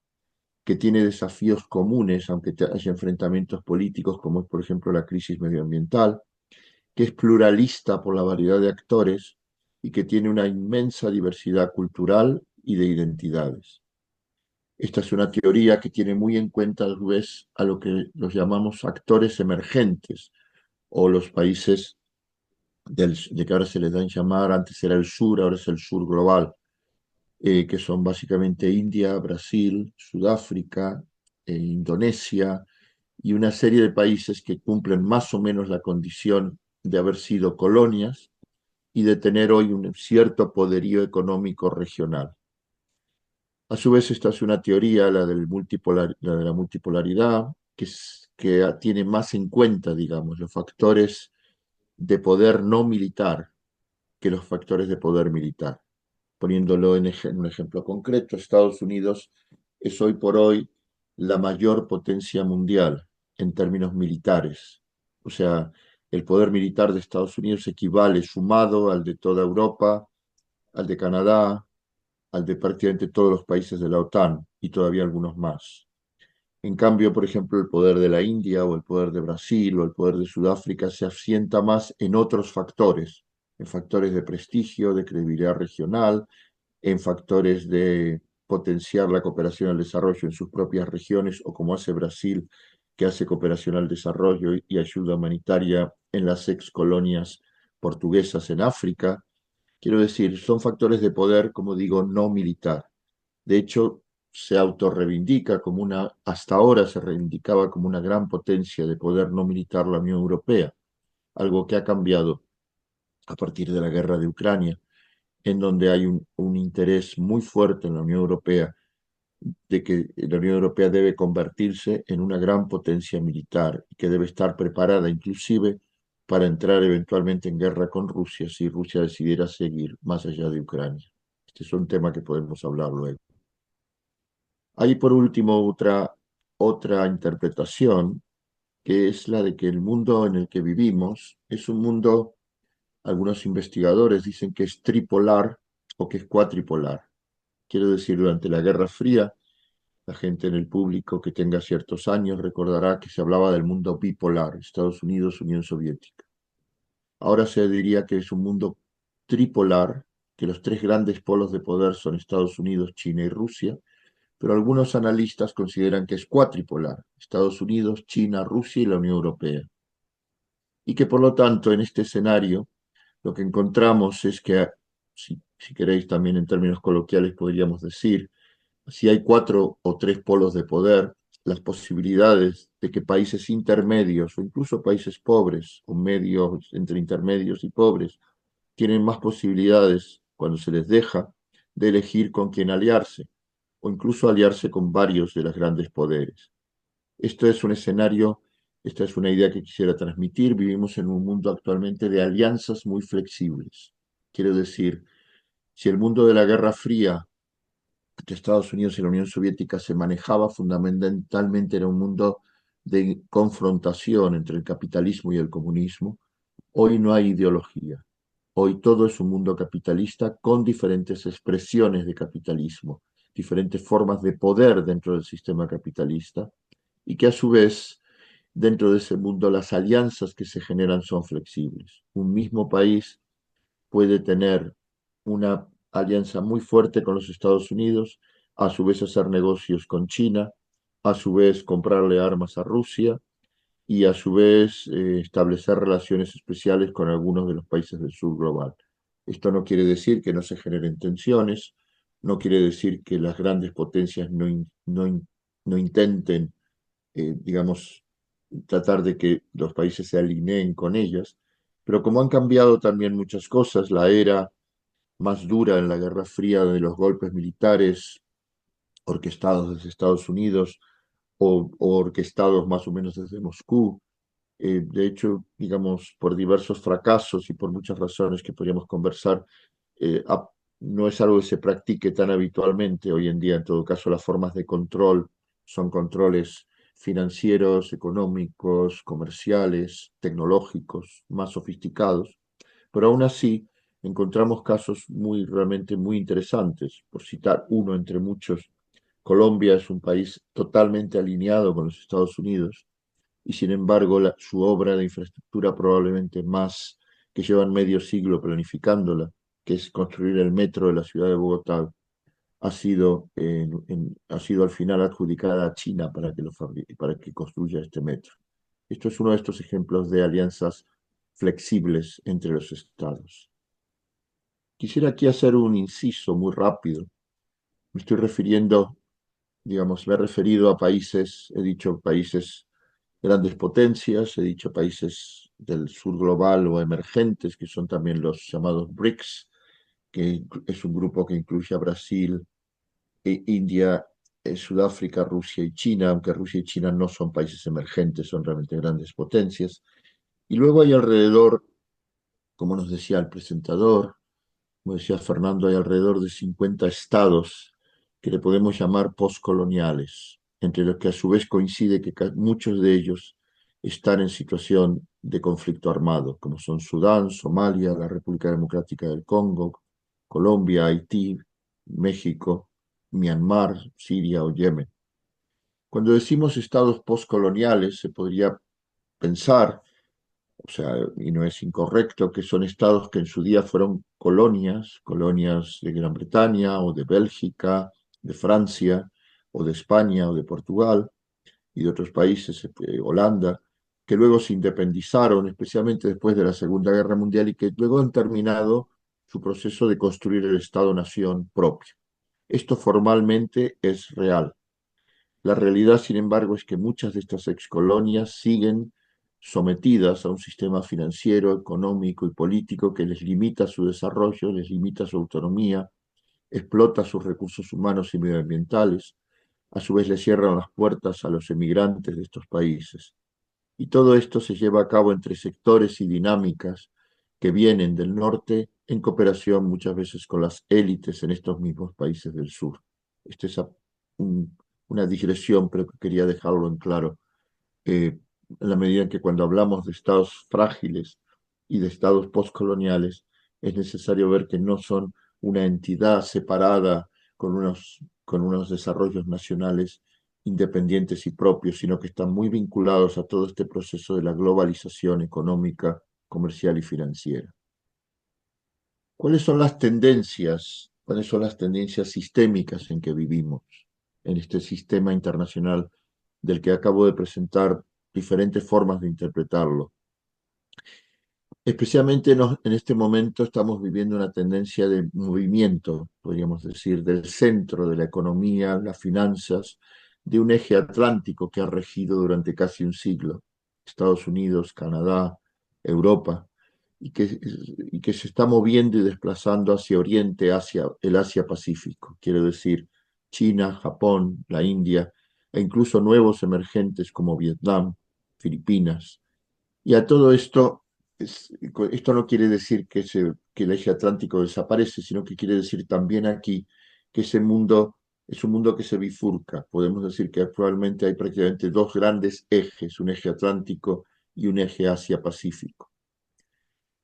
que tiene desafíos comunes, aunque haya enfrentamientos políticos, como es, por ejemplo, la crisis medioambiental, que es pluralista por la variedad de actores y que tiene una inmensa diversidad cultural y de identidades. Esta es una teoría que tiene muy en cuenta, a su vez, a lo que los llamamos actores emergentes, o los países de que ahora se les da en llamar, antes era el sur, ahora es el sur global, que son básicamente India, Brasil, Sudáfrica, Indonesia y una serie de países que cumplen más o menos la condición de haber sido colonias y de tener hoy un cierto poderío económico regional. A su vez, esta es una teoría, la de la multipolaridad, que tiene más en cuenta, digamos, los factores de poder no militar que los factores de poder militar. Poniéndolo en un ejemplo concreto, Estados Unidos es hoy por hoy la mayor potencia mundial en términos militares. O sea, el poder militar de Estados Unidos equivale sumado al de toda Europa, al de Canadá, al de prácticamente todos los países de la OTAN y todavía algunos más. En cambio, por ejemplo, el poder de la India o el poder de Brasil o el poder de Sudáfrica se asienta más en otros factores, en factores de prestigio, de credibilidad regional, en factores de potenciar la cooperación al desarrollo en sus propias regiones, o como hace Brasil, que hace cooperación al desarrollo y ayuda humanitaria en las ex colonias portuguesas en África. Quiero decir, son factores de poder, como digo, no militar. De hecho, se autorreivindica como hasta ahora se reivindicaba como una gran potencia de poder no militar la Unión Europea, algo que ha cambiado a partir de la guerra de Ucrania, en donde hay un interés muy fuerte en la Unión Europea de que la Unión Europea debe convertirse en una gran potencia militar y que debe estar preparada inclusive para entrar eventualmente en guerra con Rusia si Rusia decidiera seguir más allá de Ucrania. Este es un tema que podemos hablar luego. Hay por último otra interpretación, que es la de que el mundo en el que vivimos es un mundo, algunos investigadores dicen que es tripolar o que es cuatripolar. Quiero decir, durante la Guerra Fría, la gente en el público que tenga ciertos años recordará que se hablaba del mundo bipolar, Estados Unidos, Unión Soviética. Ahora se diría que es un mundo tripolar, que los tres grandes polos de poder son Estados Unidos, China y Rusia, pero algunos analistas consideran que es cuatripolar: Estados Unidos, China, Rusia y la Unión Europea. Y que por lo tanto en este escenario lo que encontramos es que, si queréis también en términos coloquiales podríamos decir, si hay 4 o 3 polos de poder, las posibilidades de que países intermedios o incluso países pobres o medios entre intermedios y pobres tienen más posibilidades cuando se les deja de elegir con quién aliarse o incluso aliarse con varios de los grandes poderes. Esto es un escenario, esta es una idea que quisiera transmitir. Vivimos en un mundo actualmente de alianzas muy flexibles. Quiero decir, si el mundo de la Guerra Fría de Estados Unidos y la Unión Soviética se manejaba fundamentalmente, era un mundo de confrontación entre el capitalismo y el comunismo, hoy no hay ideología. Hoy todo es un mundo capitalista con diferentes expresiones de capitalismo, diferentes formas de poder dentro del sistema capitalista, y que a su vez, dentro de ese mundo, las alianzas que se generan son flexibles. Un mismo país puede tener una alianza muy fuerte con los Estados Unidos, a su vez hacer negocios con China, a su vez comprarle armas a Rusia y a su vez establecer relaciones especiales con algunos de los países del sur global. Esto no quiere decir que no se generen tensiones, no quiere decir que las grandes potencias no intenten, digamos, tratar de que los países se alineen con ellas, pero como han cambiado también muchas cosas, la era más dura en la Guerra Fría de los golpes militares orquestados desde Estados Unidos o orquestados más o menos desde Moscú. De hecho, digamos, por diversos fracasos y por muchas razones que podríamos conversar, eh, a- no es algo que se practique tan habitualmente hoy en día. En todo caso, las formas de control son controles financieros, económicos, comerciales, tecnológicos, más sofisticados, pero aún así encontramos casos realmente muy interesantes. Por citar uno entre muchos, Colombia es un país totalmente alineado con los Estados Unidos y sin embargo su obra de infraestructura probablemente más que llevan medio siglo planificándola, que es construir el metro de la ciudad de Bogotá, ha sido al final adjudicada a China para que construya este metro. Esto es uno de estos ejemplos de alianzas flexibles entre los estados. Quisiera aquí hacer un inciso muy rápido. Me estoy refiriendo, digamos, me he referido a países, he dicho países grandes potencias, he dicho países del sur global o emergentes, que son también los llamados BRICS, que es un grupo que incluye a Brasil, India, Sudáfrica, Rusia y China, aunque Rusia y China no son países emergentes, son realmente grandes potencias. Y luego hay alrededor, como nos decía el presentador, como decía Fernando, hay alrededor de 50 estados que le podemos llamar postcoloniales, entre los que a su vez coincide que muchos de ellos están en situación de conflicto armado, como son Sudán, Somalia, la República Democrática del Congo, Colombia, Haití, México, Myanmar, Siria o Yemen. Cuando decimos estados postcoloniales, se podría pensar, o sea, y no es incorrecto, que son estados que en su día fueron colonias, colonias de Gran Bretaña o de Bélgica, de Francia o de España o de Portugal y de otros países, Holanda, que luego se independizaron, especialmente después de la Segunda Guerra Mundial, y que luego han terminado su proceso de construir el Estado-nación propio. Esto formalmente es real. La realidad, sin embargo, es que muchas de estas excolonias siguen sometidas a un sistema financiero, económico y político que les limita su desarrollo, les limita su autonomía, explota sus recursos humanos y medioambientales, a su vez le cierran las puertas a los emigrantes de estos países. Y todo esto se lleva a cabo entre sectores y dinámicas que vienen del norte en cooperación muchas veces con las élites en estos mismos países del sur. Esta es una digresión, pero que quería dejarlo en claro, en la medida en que cuando hablamos de estados frágiles y de estados postcoloniales, es necesario ver que no son una entidad separada con unos desarrollos nacionales independientes y propios, sino que están muy vinculados a todo este proceso de la globalización económica, comercial y financiera. ¿Cuáles son las tendencias? ¿Cuáles son las tendencias sistémicas en que vivimos? en este sistema internacional del que acabo de presentar diferentes formas de interpretarlo. Especialmente en este momento estamos viviendo una tendencia de movimiento, podríamos decir, del centro de la economía, las finanzas, de un eje atlántico que ha regido durante casi un siglo, Estados Unidos, Canadá, Europa, y que se está moviendo y desplazando hacia Oriente, hacia el Asia-Pacífico, quiero decir China, Japón, la India, e incluso nuevos emergentes como Vietnam, Filipinas. Y a todo esto, esto no quiere decir que el eje atlántico desaparece, sino que quiere decir también aquí que ese mundo es un mundo que se bifurca. Podemos decir que actualmente hay prácticamente dos grandes ejes, un eje atlántico y un eje Asia-Pacífico.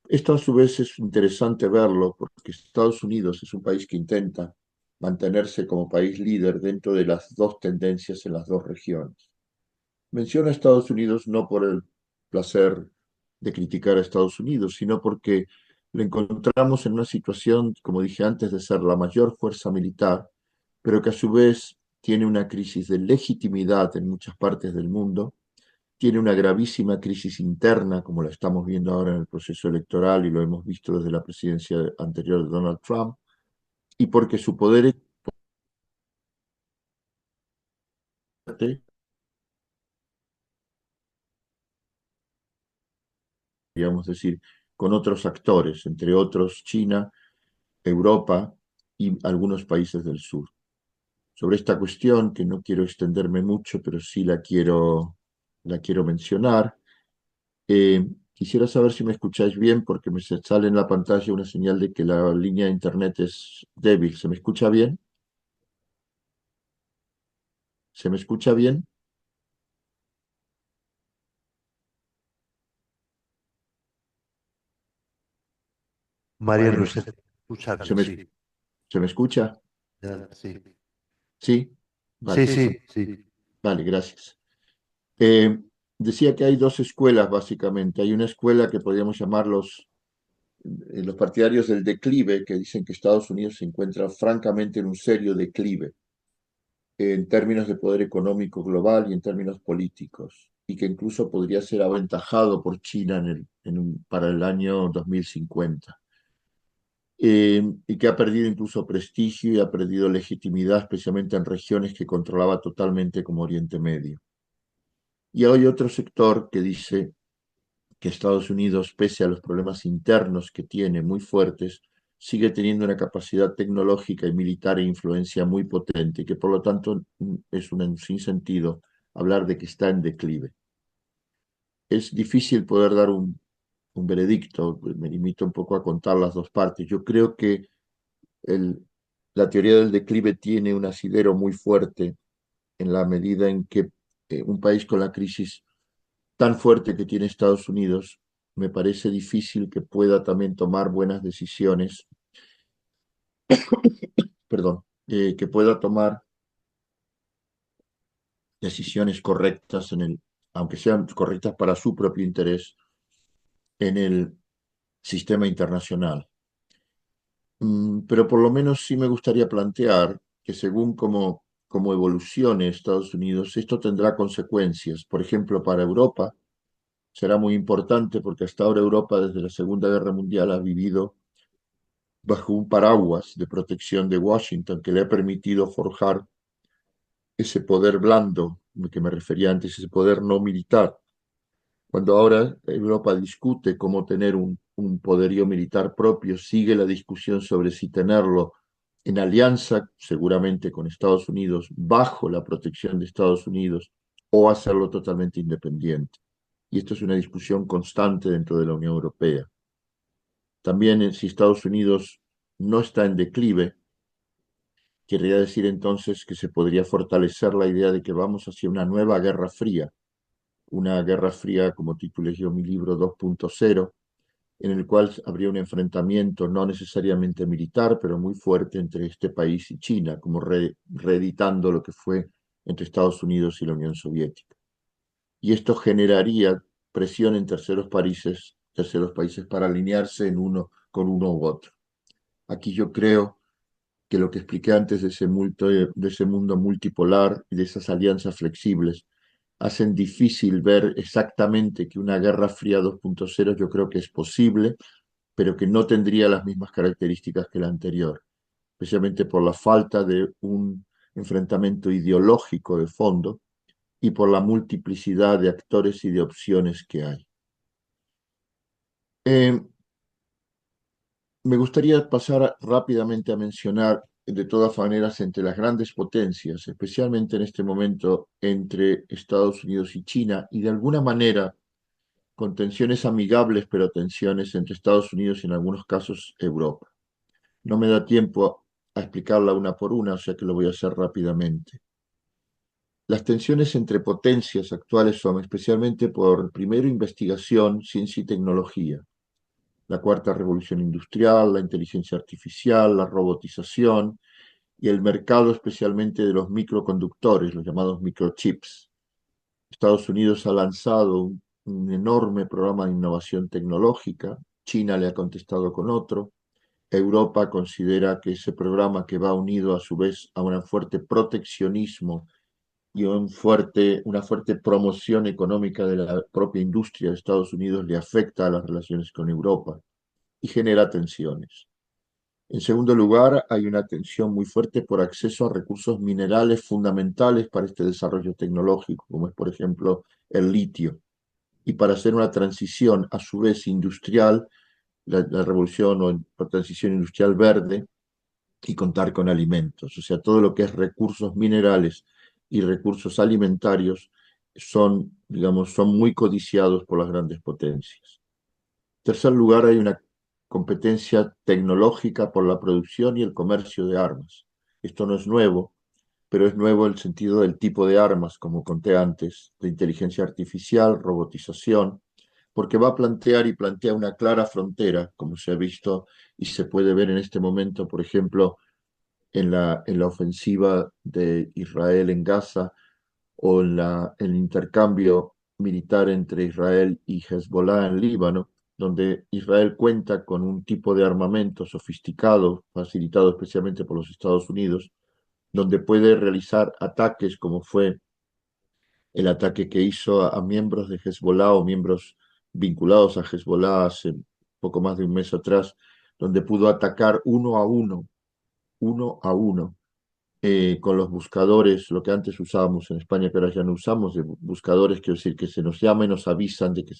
Esto a su vez es interesante verlo porque Estados Unidos es un país que intenta mantenerse como país líder dentro de las dos tendencias en las dos regiones. Menciono a Estados Unidos no por el placer de criticar a Estados Unidos, sino porque lo encontramos en una situación, como dije antes, de ser la mayor fuerza militar, pero que a su vez tiene una crisis de legitimidad en muchas partes del mundo, tiene una gravísima crisis interna, como la estamos viendo ahora en el proceso electoral y lo hemos visto desde la presidencia anterior de Donald Trump, y porque su poder digamos decir, con otros actores, entre otros China, Europa y algunos países del sur. Sobre esta cuestión, que no quiero extenderme mucho, pero sí la quiero mencionar, quisiera saber si me escucháis bien porque me sale en la pantalla una señal de que la línea de internet es débil. ¿Se me escucha bien? ¿Se me escucha bien? María, no se escucha ¿Se bien, me, sí. ¿Se me escucha? Sí. Sí. Sí, Vale, sí, sí. vale, gracias. Eh, Decía que hay dos escuelas, básicamente. Hay una escuela que podríamos llamar los partidarios del declive, que dicen que Estados Unidos se encuentra francamente en un serio declive en términos de poder económico global y en términos políticos, y que incluso podría ser aventajado por China para el año 2050. Y que ha perdido incluso prestigio y ha perdido legitimidad, especialmente en regiones que controlaba totalmente como Oriente Medio. Y hay otro sector que dice que Estados Unidos, pese a los problemas internos que tiene muy fuertes, sigue teniendo una capacidad tecnológica y militar e influencia muy potente, y que por lo tanto es un sinsentido hablar de que está en declive. Es difícil poder dar un veredicto, me limito un poco a contar las dos partes. Yo creo que el, la teoría del declive tiene un asidero muy fuerte en la medida en que un país con la crisis tan fuerte que tiene Estados Unidos, me parece difícil que pueda también tomar buenas decisiones, perdón, que pueda tomar decisiones correctas aunque sean correctas para su propio interés, en el sistema internacional. Pero por lo menos sí me gustaría plantear que según cómo evolucione Estados Unidos, esto tendrá consecuencias. Por ejemplo, para Europa será muy importante porque hasta ahora Europa desde la Segunda Guerra Mundial ha vivido bajo un paraguas de protección de Washington que le ha permitido forjar ese poder blando que me refería antes, ese poder no militar. Cuando ahora Europa discute cómo tener un poderío militar propio, sigue la discusión sobre si tenerlo en alianza, seguramente con Estados Unidos, bajo la protección de Estados Unidos, o hacerlo totalmente independiente. Y esto es una discusión constante dentro de la Unión Europea. También si Estados Unidos no está en declive, querría decir entonces que se podría fortalecer la idea de que vamos hacia una guerra fría, como titulé yo mi libro 2.0, en el cual habría un enfrentamiento no necesariamente militar, pero muy fuerte entre este país y China, como reeditando lo que fue entre Estados Unidos y la Unión Soviética. Y esto generaría presión en terceros países para alinearse con uno u otro. Aquí yo creo que lo que expliqué antes de ese mundo multipolar y de esas alianzas flexibles hacen difícil ver exactamente que una Guerra Fría 2.0 yo creo que es posible, pero que no tendría las mismas características que la anterior, especialmente por la falta de un enfrentamiento ideológico de fondo y por la multiplicidad de actores y de opciones que hay. Me gustaría pasar rápidamente a mencionar, de todas maneras, entre las grandes potencias, especialmente en este momento entre Estados Unidos y China, y de alguna manera con tensiones amigables, pero tensiones entre Estados Unidos y en algunos casos Europa. No me da tiempo a explicarla una por una, o sea que lo voy a hacer rápidamente. Las tensiones entre potencias actuales son especialmente por, primero, investigación, ciencia y tecnología, la cuarta revolución industrial, la inteligencia artificial, la robotización y el mercado especialmente de los microconductores, los llamados microchips. Estados Unidos ha lanzado un enorme programa de innovación tecnológica, China le ha contestado con otro, Europa considera que ese programa, que va unido a su vez a un fuerte proteccionismo y una fuerte promoción económica de la propia industria de Estados Unidos, le afecta a las relaciones con Europa y genera tensiones. En segundo lugar, hay una tensión muy fuerte por acceso a recursos minerales fundamentales para este desarrollo tecnológico, como es, por ejemplo, el litio. Y para hacer una transición, a su vez, industrial, la revolución o la transición industrial verde, y contar con alimentos. O sea, todo lo que es recursos minerales y recursos alimentarios son, digamos, son muy codiciados por las grandes potencias. En tercer lugar, hay una competencia tecnológica por la producción y el comercio de armas. Esto no es nuevo, pero es nuevo en el sentido del tipo de armas, como conté antes, de inteligencia artificial, robotización, porque va a plantear y plantea una clara frontera, como se ha visto y se puede ver en este momento, por ejemplo, en la ofensiva de Israel en Gaza o en el intercambio militar entre Israel y Hezbollah en Líbano, donde Israel cuenta con un tipo de armamento sofisticado, facilitado especialmente por los Estados Unidos, donde puede realizar ataques como fue el ataque que hizo a miembros de Hezbollah o miembros vinculados a Hezbollah hace poco más de un mes atrás, donde pudo atacar uno a uno, con los buscadores, lo que antes usábamos en España, pero ahora ya no usamos, de buscadores, quiero decir, que se nos llama y nos avisan de que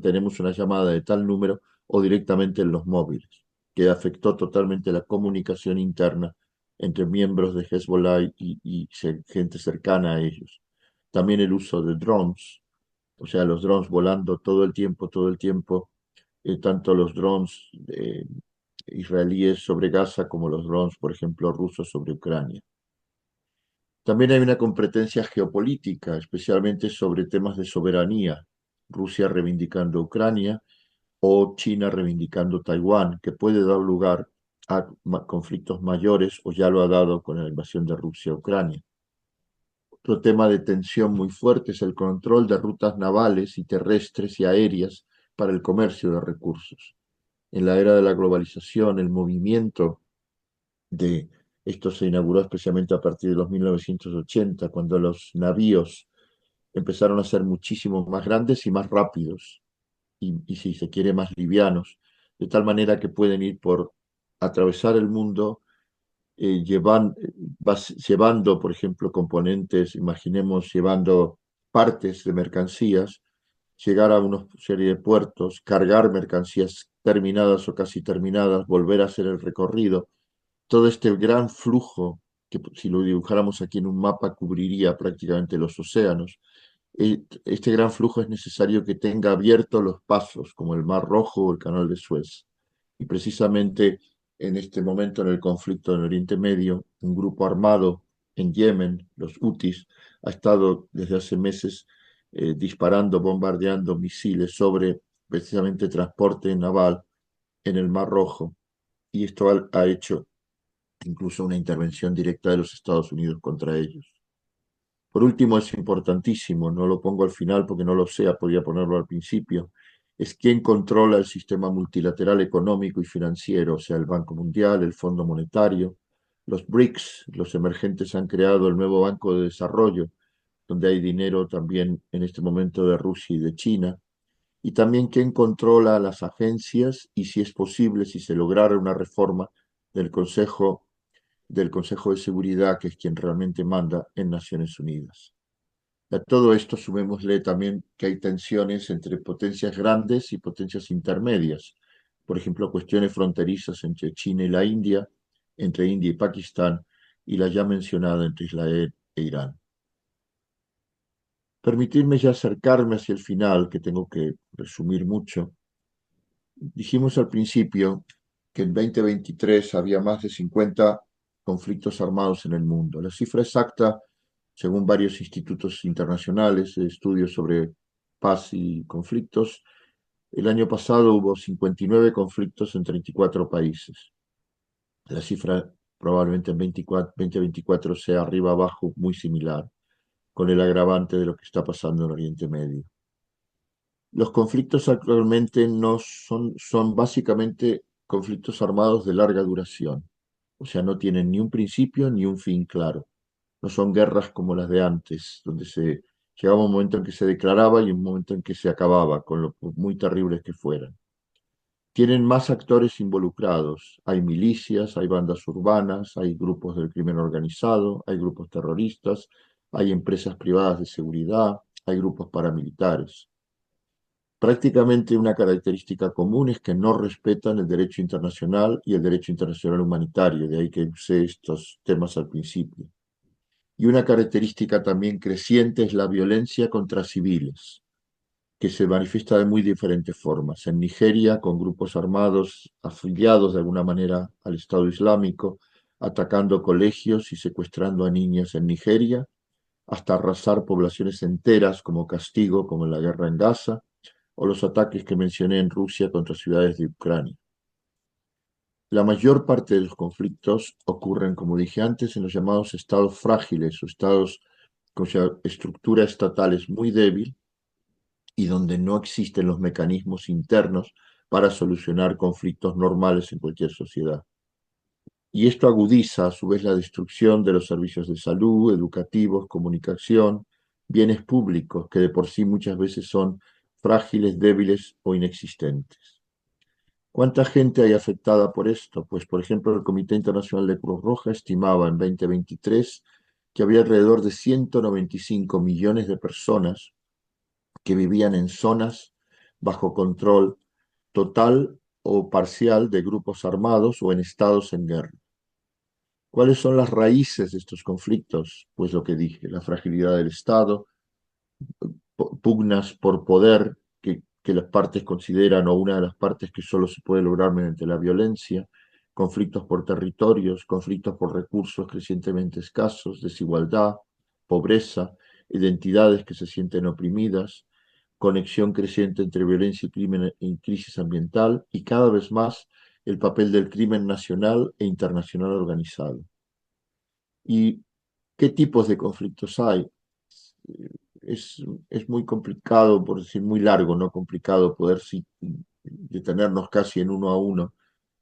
tenemos una llamada de tal número, o directamente en los móviles, que afectó totalmente la comunicación interna entre miembros de Hezbollah y gente cercana a ellos. También el uso de drones, o sea, los drones volando todo el tiempo, tanto los drones israelíes sobre Gaza como los drones, por ejemplo, rusos sobre Ucrania. También hay una competencia geopolítica, especialmente sobre temas de soberanía, Rusia reivindicando Ucrania o China reivindicando Taiwán, que puede dar lugar a conflictos mayores, o ya lo ha dado con la invasión de Rusia a Ucrania. Otro tema de tensión muy fuerte es el control de rutas navales y terrestres y aéreas para el comercio de recursos. En la era de la globalización, el movimiento de esto se inauguró especialmente a partir de los 1980, cuando los navíos empezaron a ser muchísimo más grandes y más rápidos, y si se quiere, más livianos, de tal manera que pueden ir por atravesar el mundo, llevando, por ejemplo, componentes, imaginemos llevando partes de mercancías, llegar a una serie de puertos, cargar mercancías terminadas o casi terminadas, volver a hacer el recorrido. Todo este gran flujo, que si lo dibujáramos aquí en un mapa cubriría prácticamente los océanos, este gran flujo es necesario que tenga abiertos los pasos, como el Mar Rojo o el Canal de Suez. Y precisamente en este momento, en el conflicto en Oriente Medio, un grupo armado en Yemen, los Hutis, ha estado desde hace meses disparando, bombardeando misiles sobre precisamente transporte naval en el Mar Rojo. Y esto ha hecho incluso una intervención directa de los Estados Unidos contra ellos. Por último, es importantísimo, no lo pongo al final porque no lo sé, podría ponerlo al principio, es quién controla el sistema multilateral económico y financiero, o sea, el Banco Mundial, el Fondo Monetario, los BRICS, los emergentes han creado el nuevo Banco de Desarrollo, donde hay dinero también en este momento de Rusia y de China, y también quién controla las agencias y si es posible, si se lograra una reforma del del Consejo de Seguridad, que es quien realmente manda en Naciones Unidas. A todo esto sumémosle también que hay tensiones entre potencias grandes y potencias intermedias. Por ejemplo, cuestiones fronterizas entre China y la India, entre India y Pakistán, y la ya mencionada entre Israel e Irán. Permitirme ya acercarme hacia el final, que tengo que resumir mucho. Dijimos al principio que en 2023 había más de 50 conflictos armados en el mundo. La cifra exacta, según varios institutos internacionales de estudios sobre paz y conflictos, el año pasado hubo 59 conflictos en 34 países. La cifra probablemente en 2024 sea arriba abajo muy similar, con el agravante de lo que está pasando en Oriente Medio. Los conflictos actualmente no son básicamente conflictos armados de larga duración, o sea, no tienen ni un principio ni un fin claro. No son guerras como las de antes, donde se llegaba un momento en que se declaraba y un momento en que se acababa, con lo muy terribles que fueran. Tienen más actores involucrados. Hay milicias, hay bandas urbanas, hay grupos del crimen organizado, hay grupos terroristas, hay empresas privadas de seguridad, hay grupos paramilitares. Prácticamente una característica común es que no respetan el derecho internacional y el derecho internacional humanitario, de ahí que usé estos temas al principio. Y una característica también creciente es la violencia contra civiles, que se manifiesta de muy diferentes formas. En Nigeria, con grupos armados afiliados de alguna manera al Estado Islámico, atacando colegios y secuestrando a niñas en Nigeria, hasta arrasar poblaciones enteras como castigo, como en la guerra en Gaza, o los ataques que mencioné en Rusia contra ciudades de Ucrania. La mayor parte de los conflictos ocurren, como dije antes, en los llamados estados frágiles o estados cuya estructura estatal es muy débil y donde no existen los mecanismos internos para solucionar conflictos normales en cualquier sociedad. Y esto agudiza a su vez la destrucción de los servicios de salud, educativos, comunicación, bienes públicos que de por sí muchas veces son frágiles, débiles o inexistentes. ¿Cuánta gente hay afectada por esto? Pues, por ejemplo, el Comité Internacional de Cruz Roja estimaba en 2023 que había alrededor de 195 millones de personas que vivían en zonas bajo control total o parcial de grupos armados o en estados en guerra. ¿Cuáles son las raíces de estos conflictos? Pues lo que dije, la fragilidad del Estado, pugnas por poder que las partes consideran o una de las partes que solo se puede lograr mediante la violencia, conflictos por territorios, conflictos por recursos crecientemente escasos, desigualdad, pobreza, identidades que se sienten oprimidas, conexión creciente entre violencia y crimen y crisis ambiental y cada vez más el papel del crimen nacional e internacional organizado. ¿Y qué tipos de conflictos hay? Es muy complicado, por decir muy largo, no complicado, poder detenernos casi en uno a uno,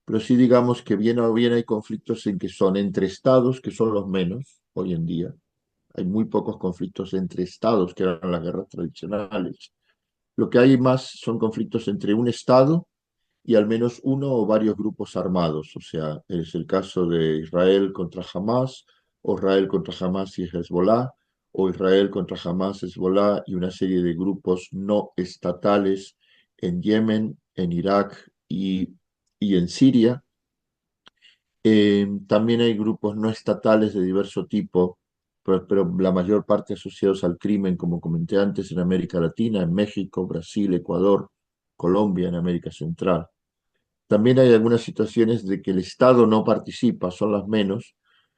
pero sí digamos que bien o bien hay conflictos en que son entre estados, que son los menos hoy en día. Hay muy pocos conflictos entre estados, que eran las guerras tradicionales. Lo que hay más son conflictos entre un estado y al menos uno o varios grupos armados. O sea, es el caso de Israel contra Hamas, o Israel contra Hamas y Hezbollah, o Israel contra Hamas, Hezbollah y una serie de grupos no estatales en Yemen, en Irak y en Siria. También hay grupos no estatales de diverso tipo, pero la mayor parte asociados al crimen, como comenté antes, en América Latina, en México, Brasil, Ecuador, Colombia, en América Central. También hay algunas situaciones de que el Estado no participa, son las menos,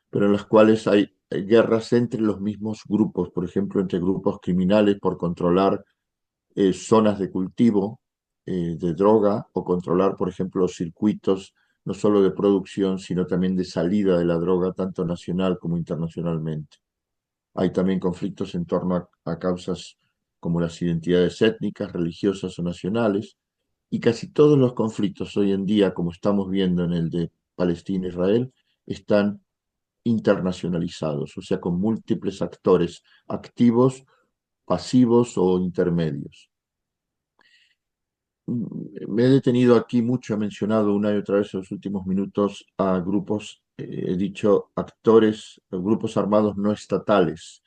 pero en las cuales hay guerras entre los mismos grupos, por ejemplo, entre grupos criminales por controlar zonas de cultivo de droga o controlar, por ejemplo, los circuitos no solo de producción, sino también de salida de la droga, tanto nacional como internacionalmente. Hay también conflictos en torno a causas como las identidades étnicas, religiosas o nacionales, y casi todos los conflictos hoy en día, como estamos viendo en el de Palestina e Israel, están internacionalizados, o sea, con múltiples actores activos, pasivos o intermedios. Me he detenido aquí mucho, he mencionado una y otra vez en los últimos minutos a grupos, he dicho actores, grupos armados no estatales.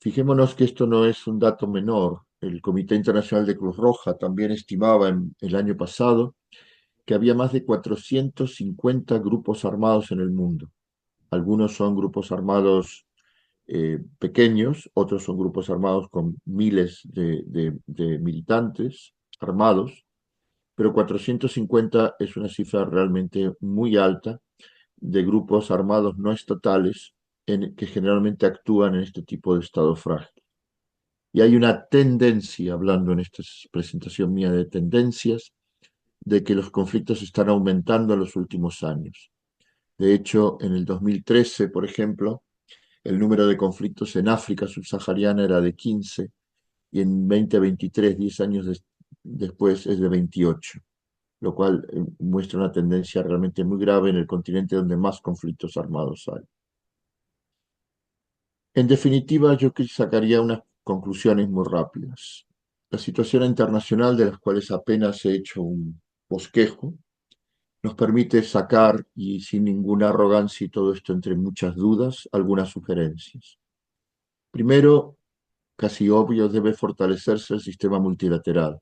Fijémonos que esto no es un dato menor. El Comité Internacional de Cruz Roja también estimaba el año pasado que había más de 450 grupos armados en el mundo. Algunos son grupos armados pequeños, otros son grupos armados con miles de militantes armados, pero 450 es una cifra realmente muy alta de grupos armados no estatales que generalmente actúan en este tipo de estado frágil. Y hay una tendencia, hablando en esta presentación mía de tendencias, de que los conflictos están aumentando en los últimos años. De hecho, en el 2013, por ejemplo, el número de conflictos en África subsahariana era de 15 y en 2023, 10 años después, es de 28, lo cual muestra una tendencia realmente muy grave en el continente donde más conflictos armados hay. En definitiva, yo sacaría unas conclusiones muy rápidas. La situación internacional, de las cuales apenas he hecho un bosquejo, nos permite sacar, y sin ninguna arrogancia y todo esto entre muchas dudas, algunas sugerencias. Primero, casi obvio, debe fortalecerse el sistema multilateral,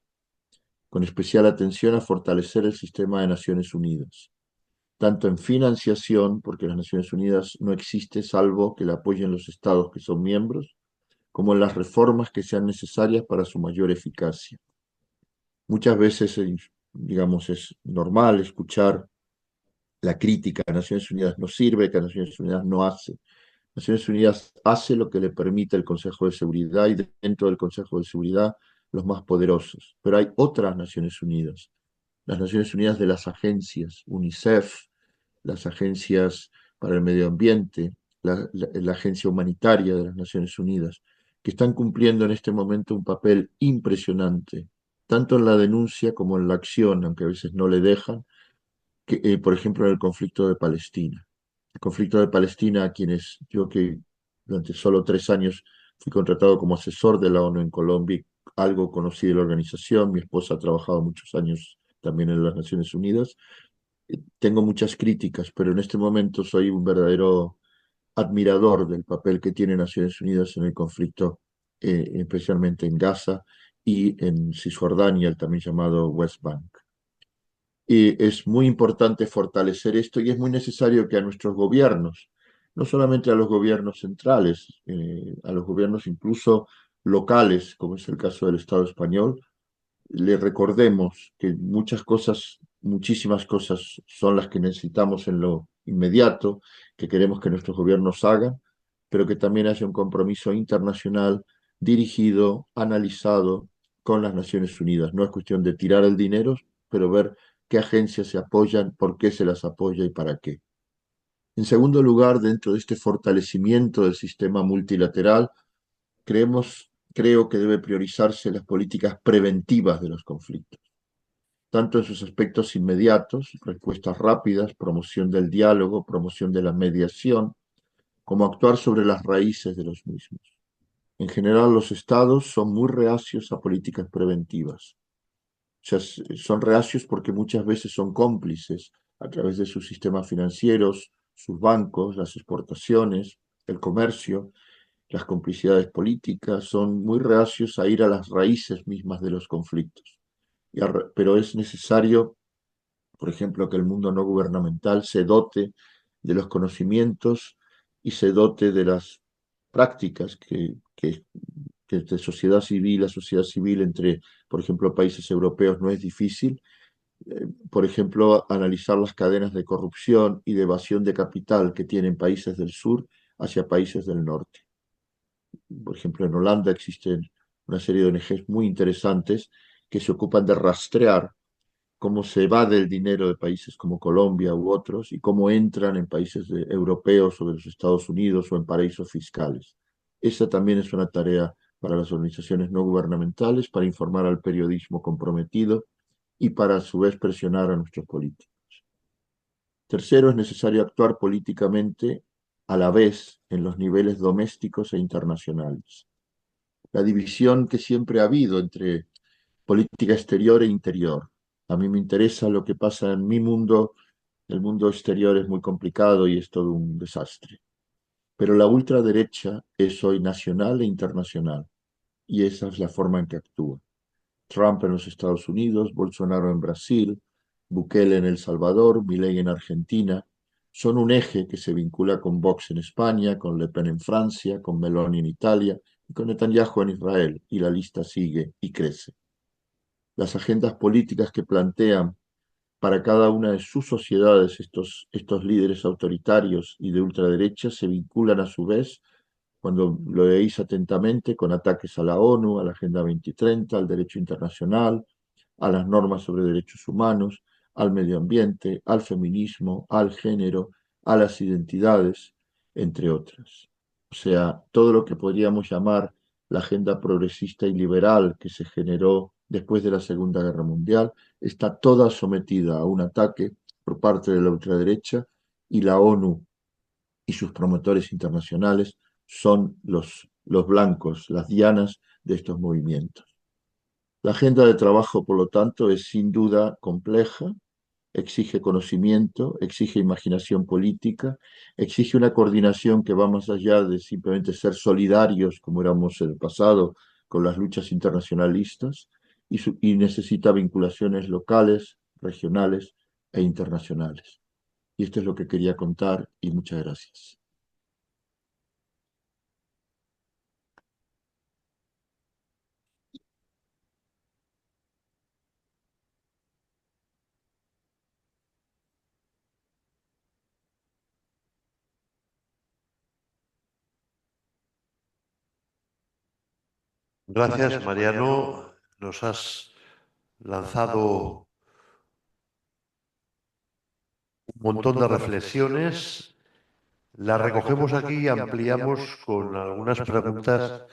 con especial atención a fortalecer el sistema de Naciones Unidas, tanto en financiación, porque las Naciones Unidas no existe salvo que la apoyen los estados que son miembros, como en las reformas que sean necesarias para su mayor eficacia. Muchas veces, digamos, es normal escuchar la crítica a Naciones Unidas no sirve, que Naciones Unidas no hace. Naciones Unidas hace lo que le permite el Consejo de Seguridad y dentro del Consejo de Seguridad los más poderosos. Pero hay otras Naciones Unidas, las Naciones Unidas de las agencias, UNICEF, las agencias para el medio ambiente, la Agencia Humanitaria de las Naciones Unidas, que están cumpliendo en este momento un papel impresionante, tanto en la denuncia como en la acción, aunque a veces no le dejan, por ejemplo, en el conflicto de Palestina. El conflicto de Palestina, a quienes yo que durante solo 3 años fui contratado como asesor de la ONU en Colombia, algo conocí de la organización, mi esposa ha trabajado muchos años también en las Naciones Unidas, tengo muchas críticas, pero en este momento soy un verdadero admirador del papel que tiene Naciones Unidas en el conflicto, especialmente en Gaza y en Cisjordania, el también llamado West Bank. Y es muy importante fortalecer esto y es muy necesario que a nuestros gobiernos, no solamente a los gobiernos centrales, a los gobiernos incluso locales, como es el caso del Estado español, le recordemos que muchas cosas, muchísimas cosas son las que necesitamos en lo inmediato, que queremos que nuestros gobiernos hagan, pero que también haya un compromiso internacional dirigido, analizado con las Naciones Unidas. No es cuestión de tirar el dinero, pero ver qué agencias se apoyan, por qué se las apoya y para qué. En segundo lugar, dentro de este fortalecimiento del sistema multilateral, creo que debe priorizarse las políticas preventivas de los conflictos, tanto en sus aspectos inmediatos, respuestas rápidas, promoción del diálogo, promoción de la mediación, como actuar sobre las raíces de los mismos. En general, los estados son muy reacios a políticas preventivas. O sea, son reacios porque muchas veces son cómplices a través de sus sistemas financieros, sus bancos, las exportaciones, el comercio, las complicidades políticas, son muy reacios a ir a las raíces mismas de los conflictos. Pero es necesario, por ejemplo, que el mundo no gubernamental se dote de los conocimientos y se dote de las prácticas que de sociedad civil a sociedad civil entre, por ejemplo, países europeos no es difícil. Por ejemplo, analizar las cadenas de corrupción y de evasión de capital que tienen países del sur hacia países del norte. Por ejemplo, en Holanda existen una serie de ONGs muy interesantes que se ocupan de rastrear cómo se evade el dinero de países como Colombia u otros y cómo entran en países europeos o de los Estados Unidos o en paraísos fiscales. Esa también es una tarea para las organizaciones no gubernamentales, para informar al periodismo comprometido y para a su vez presionar a nuestros políticos. Tercero, es necesario actuar políticamente a la vez en los niveles domésticos e internacionales. La división que siempre ha habido entre política exterior e interior. A mí me interesa lo que pasa en mi mundo. El mundo exterior es muy complicado y es todo un desastre. Pero la ultraderecha es hoy nacional e internacional, y esa es la forma en que actúa. Trump en los Estados Unidos, Bolsonaro en Brasil, Bukele en El Salvador, Milei en Argentina, son un eje que se vincula con Vox en España, con Le Pen en Francia, con Meloni en Italia y con Netanyahu en Israel, y la lista sigue y crece. Las agendas políticas que plantean para cada una de sus sociedades estos líderes autoritarios y de ultraderecha se vinculan a su vez, cuando lo leéis atentamente, con ataques a la ONU, a la Agenda 2030, al derecho internacional, a las normas sobre derechos humanos, al medio ambiente, al feminismo, al género, a las identidades, entre otras. O sea, todo lo que podríamos llamar la agenda progresista y liberal que se generó después de la Segunda Guerra Mundial está toda sometida a un ataque por parte de la ultraderecha, y la ONU y sus promotores internacionales son los blancos, las dianas de estos movimientos. La agenda de trabajo, por lo tanto, es sin duda compleja, exige conocimiento, exige imaginación política, exige una coordinación que va más allá de simplemente ser solidarios, como éramos en el pasado, con las luchas internacionalistas, y necesita vinculaciones locales, regionales e internacionales. Y esto es lo que quería contar, y muchas gracias. Gracias, Mariano. Nos has lanzado un montón de reflexiones. Las recogemos aquí y ampliamos con algunas preguntas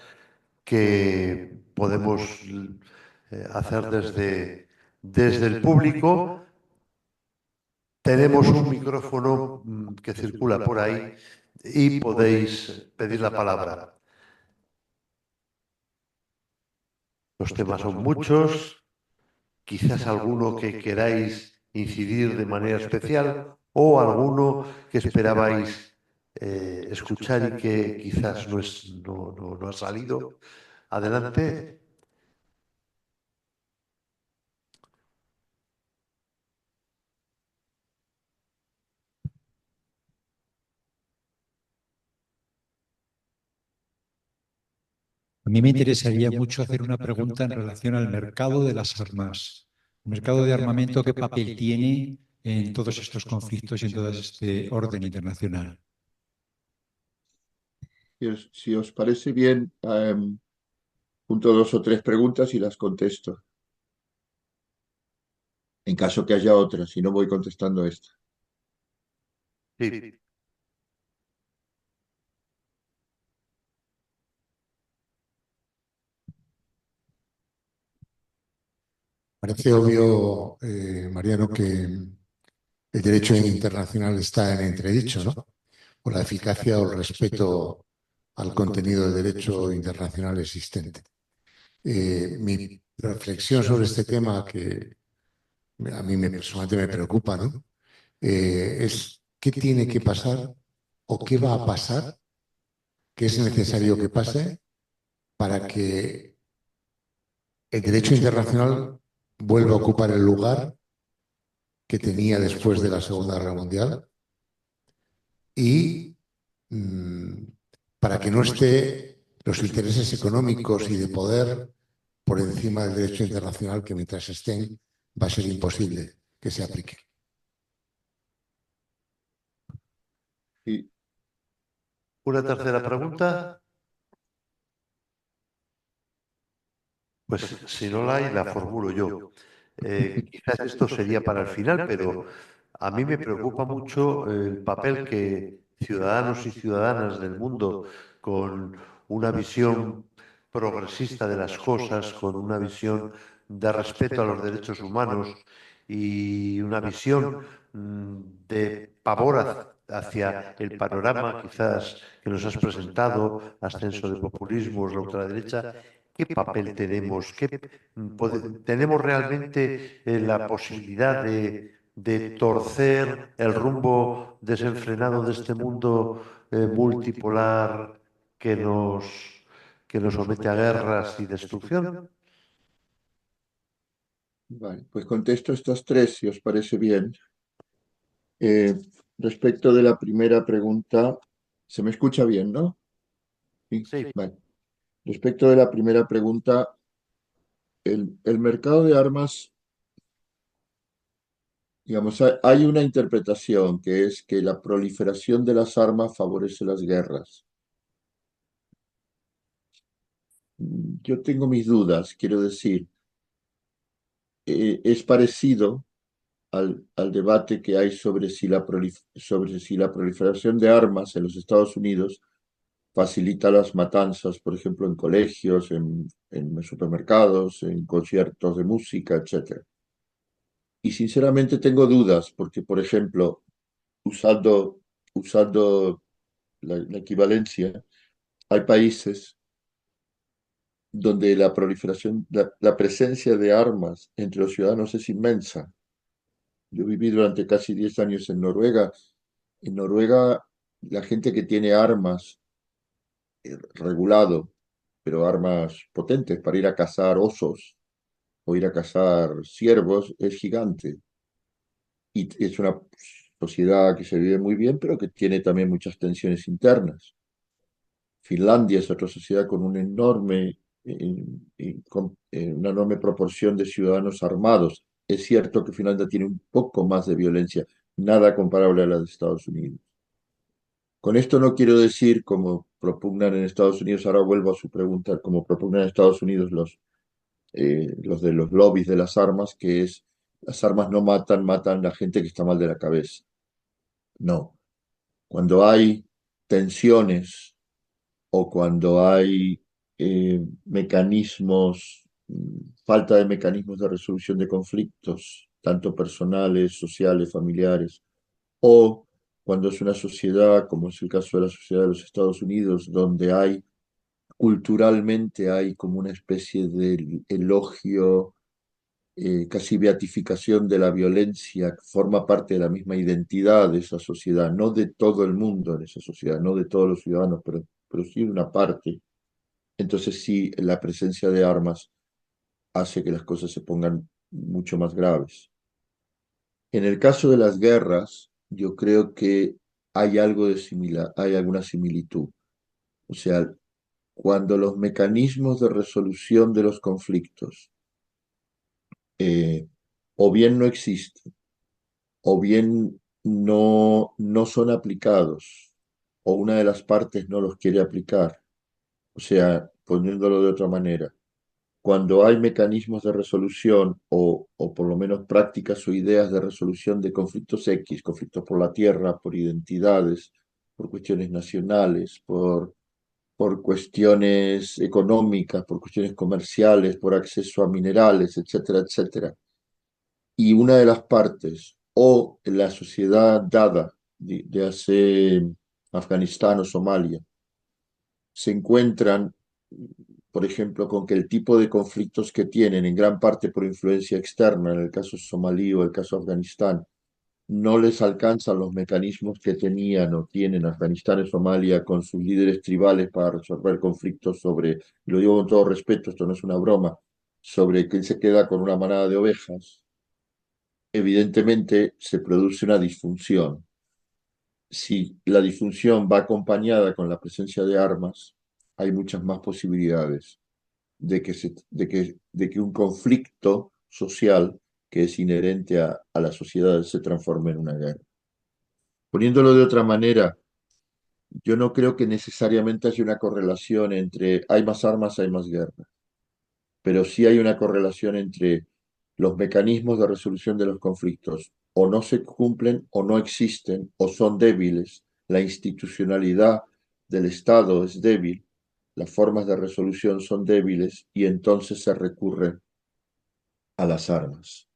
que podemos hacer desde el público. Tenemos un micrófono que circula por ahí y podéis pedir la palabra. Los temas son muchos, quizás alguno que queráis incidir de manera especial o alguno que esperabais escuchar y que quizás no ha salido. Adelante. A mí me interesaría mucho hacer una pregunta en relación al mercado de las armas. El mercado de armamento, ¿qué papel tiene en todos estos conflictos y en todo este orden internacional? Si os parece bien, junto 2 o 3 preguntas y las contesto, en caso que haya otras, si no voy contestando esta. Sí. Parece obvio, Mariano, que el derecho internacional está en entredicho, ¿no? O la eficacia o el respeto al contenido del derecho internacional existente. Mi reflexión sobre este tema, que a mí personalmente me preocupa, ¿no? Es qué tiene que pasar o qué va a pasar, qué es necesario que pase para que el derecho internacional vuelva a ocupar el lugar que tenía después de la Segunda Guerra Mundial y mm, para que no esté los intereses económicos y de poder por encima del derecho internacional, que mientras estén va a ser imposible que se aplique. Y ¿Una tercera pregunta? Pues si no la hay, la formulo yo. Quizás esto sería para el final, pero a mí me preocupa mucho el papel que ciudadanos y ciudadanas del mundo con una visión progresista de las cosas, con una visión de respeto a los derechos humanos y una visión de pavor hacia el panorama quizás que nos has presentado, ascenso de populismos, la ultraderecha, ¿qué papel tenemos? ¿Tenemos realmente la posibilidad de torcer el rumbo desenfrenado de este mundo multipolar que nos somete a guerras y destrucción? Vale, pues contesto estas tres, si os parece bien. Eh, Respecto de la primera pregunta, se me escucha bien, ¿no? Sí, Sí. vale. Respecto de la primera pregunta, el mercado de armas, digamos, hay una interpretación que es que la proliferación de las armas favorece las guerras. Yo tengo mis dudas, quiero decir, es parecido al debate que hay sobre si sobre si la proliferación de armas en los Estados Unidos facilita las matanzas, por ejemplo, en colegios, en supermercados, en conciertos de música, etc. Y sinceramente tengo dudas, porque, por ejemplo, usando la equivalencia, hay países donde la proliferación, la presencia de armas entre los ciudadanos es inmensa. Yo viví durante casi 10 años en Noruega. En Noruega, la gente que tiene armas regulado, pero armas potentes para ir a cazar osos o ir a cazar ciervos, es gigante. Y es una sociedad que se vive muy bien, pero que tiene también muchas tensiones internas. Finlandia es otra sociedad con una enorme proporción de ciudadanos armados. Es cierto que Finlandia tiene un poco más de violencia, nada comparable a la de Estados Unidos. Con esto no quiero decir, como propugnan en Estados Unidos, ahora vuelvo a su pregunta, como propugnan en Estados Unidos los de los lobbies de las armas, que es, las armas no matan, matan la gente que está mal de la cabeza. No. Cuando hay tensiones o cuando hay falta de mecanismos de resolución de conflictos, tanto personales, sociales, familiares, o cuando es una sociedad, como es el caso de la sociedad de los Estados Unidos, donde culturalmente hay como una especie de elogio, casi beatificación de la violencia, que forma parte de la misma identidad de esa sociedad, no de todo el mundo en esa sociedad, no de todos los ciudadanos, pero sí de una parte. Entonces sí, la presencia de armas hace que las cosas se pongan mucho más graves. En el caso de las guerras, yo creo que hay algo de similar, hay alguna similitud. O sea, cuando los mecanismos de resolución de los conflictos o bien no existen, o bien no son aplicados, o una de las partes no los quiere aplicar. O sea, poniéndolo de otra manera, cuando hay mecanismos de resolución o por lo menos prácticas o ideas de resolución de conflictos X, conflictos por la tierra, por identidades, por cuestiones nacionales, por cuestiones económicas, por cuestiones comerciales, por acceso a minerales, etcétera, etcétera. Y una de las partes, o la sociedad dada de hace Afganistán o Somalia, se encuentran, por ejemplo, con que el tipo de conflictos que tienen, en gran parte por influencia externa, en el caso somalí o el caso Afganistán, no les alcanzan los mecanismos que tenían o tienen Afganistán y Somalia con sus líderes tribales para resolver conflictos sobre, y lo digo con todo respeto, esto no es una broma, sobre quién se queda con una manada de ovejas, evidentemente se produce una disfunción. Si la disfunción va acompañada con la presencia de armas, hay muchas más posibilidades de que un conflicto social que es inherente a la sociedad se transforme en una guerra. Poniéndolo de otra manera, yo no creo que necesariamente haya una correlación entre hay más armas, hay más guerra, pero sí hay una correlación entre los mecanismos de resolución de los conflictos o no se cumplen o no existen o son débiles, la institucionalidad del Estado es débil, las formas de resolución son débiles y entonces se recurre a las armas.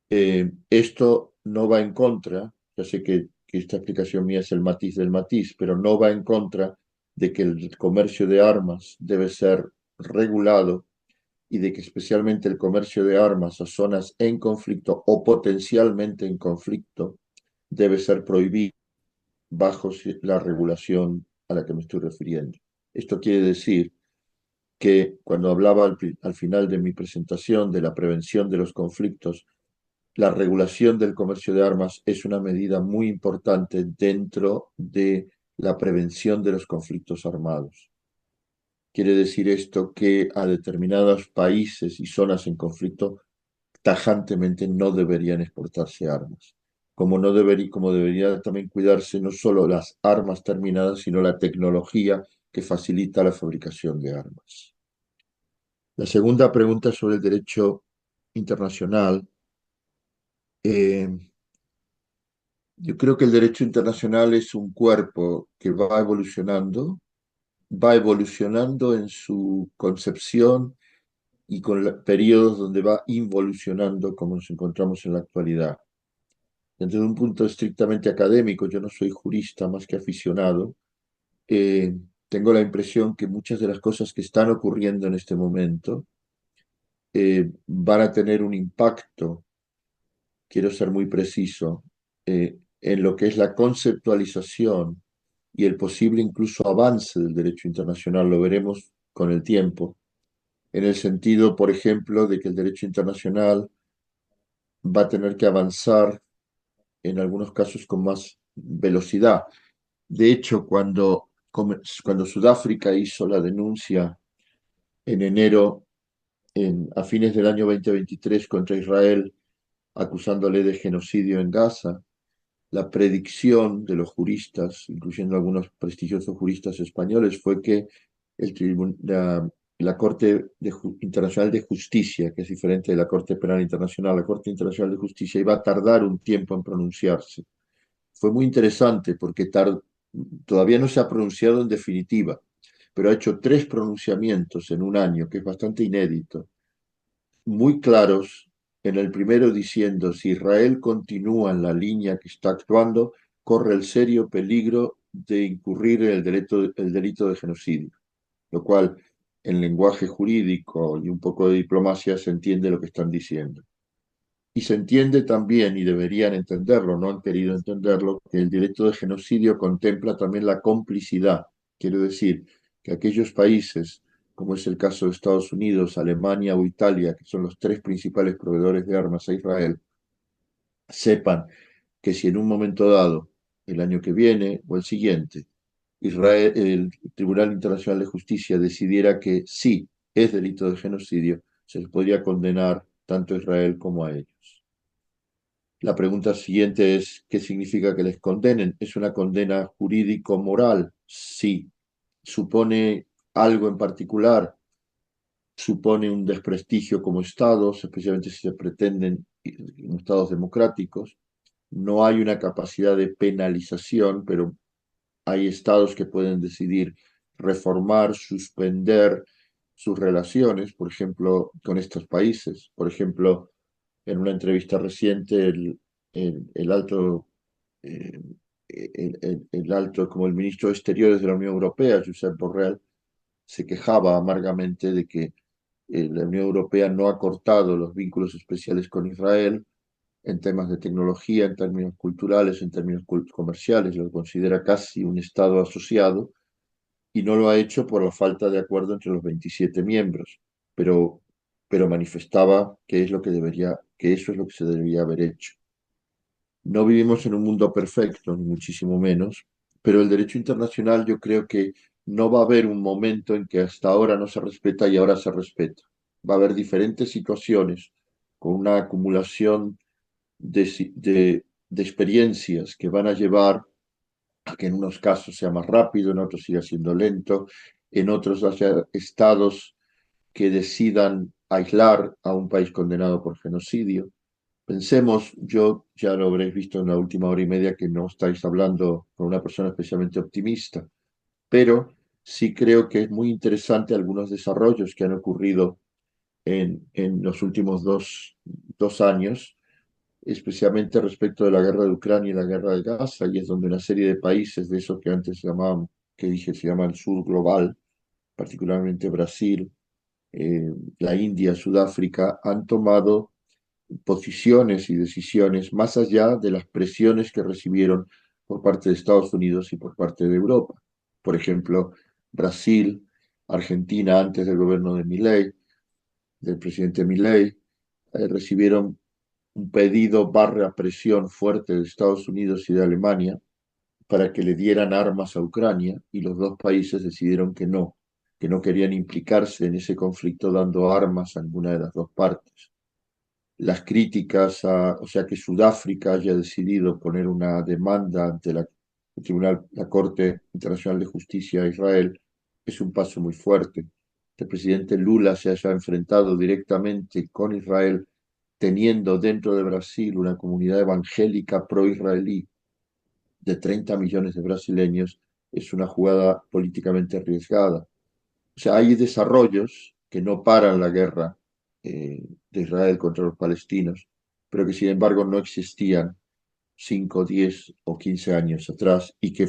Esto no va en contra, ya sé que que esta explicación mía es el matiz del matiz, pero no va en contra de que el comercio de armas debe ser regulado y de que especialmente el comercio de armas a zonas en conflicto o potencialmente en conflicto debe ser prohibido bajo la regulación a la que me estoy refiriendo. Esto quiere decir que cuando hablaba al final de mi presentación de la prevención de los conflictos, la regulación del comercio de armas es una medida muy importante dentro de la prevención de los conflictos armados. Quiere decir esto que a determinados países y zonas en conflicto tajantemente no deberían exportarse armas. Como debería también cuidarse no solo las armas terminadas, sino la tecnología que facilita la fabricación de armas. La segunda pregunta sobre el derecho internacional. Yo creo que el derecho internacional es un cuerpo que va evolucionando en su concepción y con periodos donde va involucionando como nos encontramos en la actualidad. Desde un punto estrictamente académico, yo no soy jurista más que aficionado, tengo la impresión que muchas de las cosas que están ocurriendo en este momento van a tener un impacto, quiero ser muy preciso, en lo que es la conceptualización y el posible incluso avance del derecho internacional. Lo veremos con el tiempo, en el sentido, por ejemplo, de que el derecho internacional va a tener que avanzar en algunos casos con más velocidad. De hecho, cuando Sudáfrica hizo la denuncia en enero, a fines del año 2023 contra Israel, acusándole de genocidio en Gaza, la predicción de los juristas, incluyendo algunos prestigiosos juristas españoles, fue que la Corte Internacional de Justicia, que es diferente de la Corte Penal Internacional, la Corte Internacional de Justicia iba a tardar un tiempo en pronunciarse. Fue muy interesante porque todavía no se ha pronunciado en definitiva, pero ha hecho 3 pronunciamientos en un año, que es bastante inédito, muy claros. En el primero diciendo, si Israel continúa en la línea que está actuando, corre el serio peligro de incurrir en el delito de genocidio, lo cual en lenguaje jurídico y un poco de diplomacia se entiende lo que están diciendo. Y se entiende también, y deberían entenderlo, no han querido entenderlo, que el delito de genocidio contempla también la complicidad. Quiero decir que aquellos países, como es el caso de Estados Unidos, Alemania o Italia, que son los 3 principales proveedores de armas a Israel, sepan que si en un momento dado, el año que viene o el siguiente, el Tribunal Internacional de Justicia decidiera que sí es delito de genocidio, se les podría condenar tanto a Israel como a ellos. La pregunta siguiente es, ¿qué significa que les condenen? ¿Es una condena jurídico-moral? Sí. ¿Supone algo en particular? ¿Supone un desprestigio como estados, especialmente si se pretenden estados democráticos? No hay una capacidad de penalización, pero hay estados que pueden decidir reformar, suspender sus relaciones, por ejemplo, con estos países. Por ejemplo, en una entrevista reciente, el alto, eh, el alto, como el ministro de Exteriores de la Unión Europea, Josep Borrell, se quejaba amargamente de que la Unión Europea no ha cortado los vínculos especiales con Israel en temas de tecnología, en términos culturales, en términos comerciales, lo considera casi un Estado asociado, y no lo ha hecho por la falta de acuerdo entre los 27 miembros, pero, pero manifestaba que que eso es lo que se debería haber hecho. No vivimos en un mundo perfecto, ni muchísimo menos, pero el derecho internacional yo creo que no va a haber un momento en que hasta ahora no se respeta y ahora se respeta. Va a haber diferentes situaciones con una acumulación de experiencias que van a llevar a que en unos casos sea más rápido, en otros siga siendo lento, en otros haya estados que decidan aislar a un país condenado por genocidio. Pensemos, yo ya lo habréis visto en la última hora y media que no estáis hablando con una persona especialmente optimista, pero sí creo que es muy interesante algunos desarrollos que han ocurrido en los últimos dos años, especialmente respecto de la guerra de Ucrania y la guerra de Gaza, y es donde una serie de países de esos que antes se llamaban, que dije, se llama el sur global, particularmente Brasil, la India, Sudáfrica, han tomado posiciones y decisiones más allá de las presiones que recibieron por parte de Estados Unidos y por parte de Europa. Por ejemplo, Brasil, Argentina, antes del gobierno de Milei, del presidente Milei, recibieron un pedido barra presión fuerte de Estados Unidos y de Alemania para que le dieran armas a Ucrania, y los dos países decidieron que no querían implicarse en ese conflicto dando armas a ninguna de las dos partes. Las críticas o sea, que Sudáfrica haya decidido poner una demanda ante el Tribunal, la Corte Internacional de Justicia de Israel, es un paso muy fuerte. Que el presidente Lula se haya enfrentado directamente con Israel, teniendo dentro de Brasil una comunidad evangélica pro-israelí de 30 millones de brasileños, es una jugada políticamente arriesgada. O sea, hay desarrollos que no paran la guerra de Israel contra los palestinos, pero que sin embargo no existían 5, 10 o 15 años atrás, y que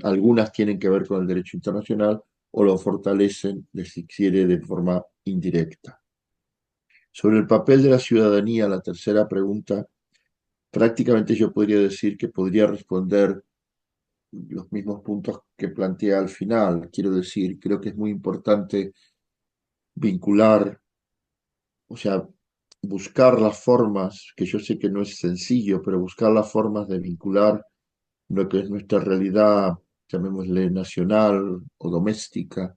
algunas tienen que ver con el derecho internacional o lo fortalecen, si quiere, de forma indirecta. Sobre el papel de la ciudadanía, la tercera pregunta, prácticamente yo podría decir que podría responder los mismos puntos que planteé al final. Quiero decir, creo que es muy importante vincular, o sea, buscar las formas, que yo sé que no es sencillo, pero buscar las formas de vincular lo que es nuestra realidad, llamémosle nacional o doméstica,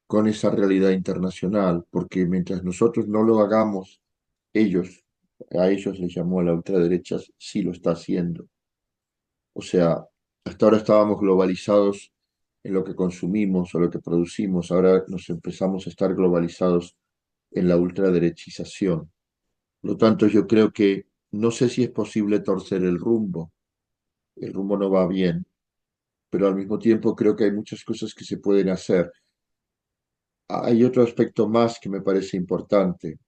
con esa realidad internacional, porque mientras nosotros no lo hagamos, ellos, a ellos les llamó a la ultraderecha, sí lo está haciendo. O sea, hasta ahora estábamos globalizados en lo que consumimos o lo que producimos, ahora nos empezamos a estar globalizados en la ultraderechización. Por lo tanto, yo creo que no sé si es posible torcer el rumbo no va bien, pero al mismo tiempo creo que hay muchas cosas que se pueden hacer. Hay otro aspecto más que me parece importante.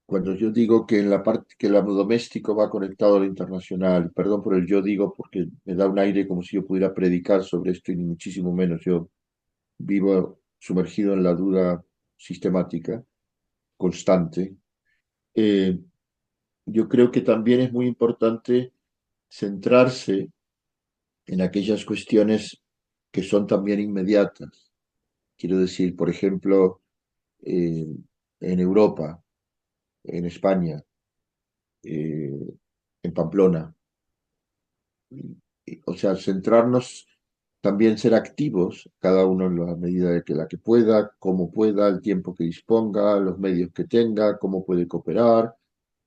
Cuando yo digo que en la parte que el doméstico va conectado a lo internacional, perdón por el yo digo porque me da un aire como si yo pudiera predicar sobre esto, y ni muchísimo menos, yo vivo sumergido en la duda sistemática, constante. Eh, yo creo que también es muy importante centrarse en aquellas cuestiones que son también inmediatas. Quiero decir, por ejemplo, eh, en Europa, en España, eh, en Pamplona. O sea, centrarnos, también ser activos, cada uno en la medida de que la que pueda, cómo pueda, el tiempo que disponga, los medios que tenga, cómo puede cooperar,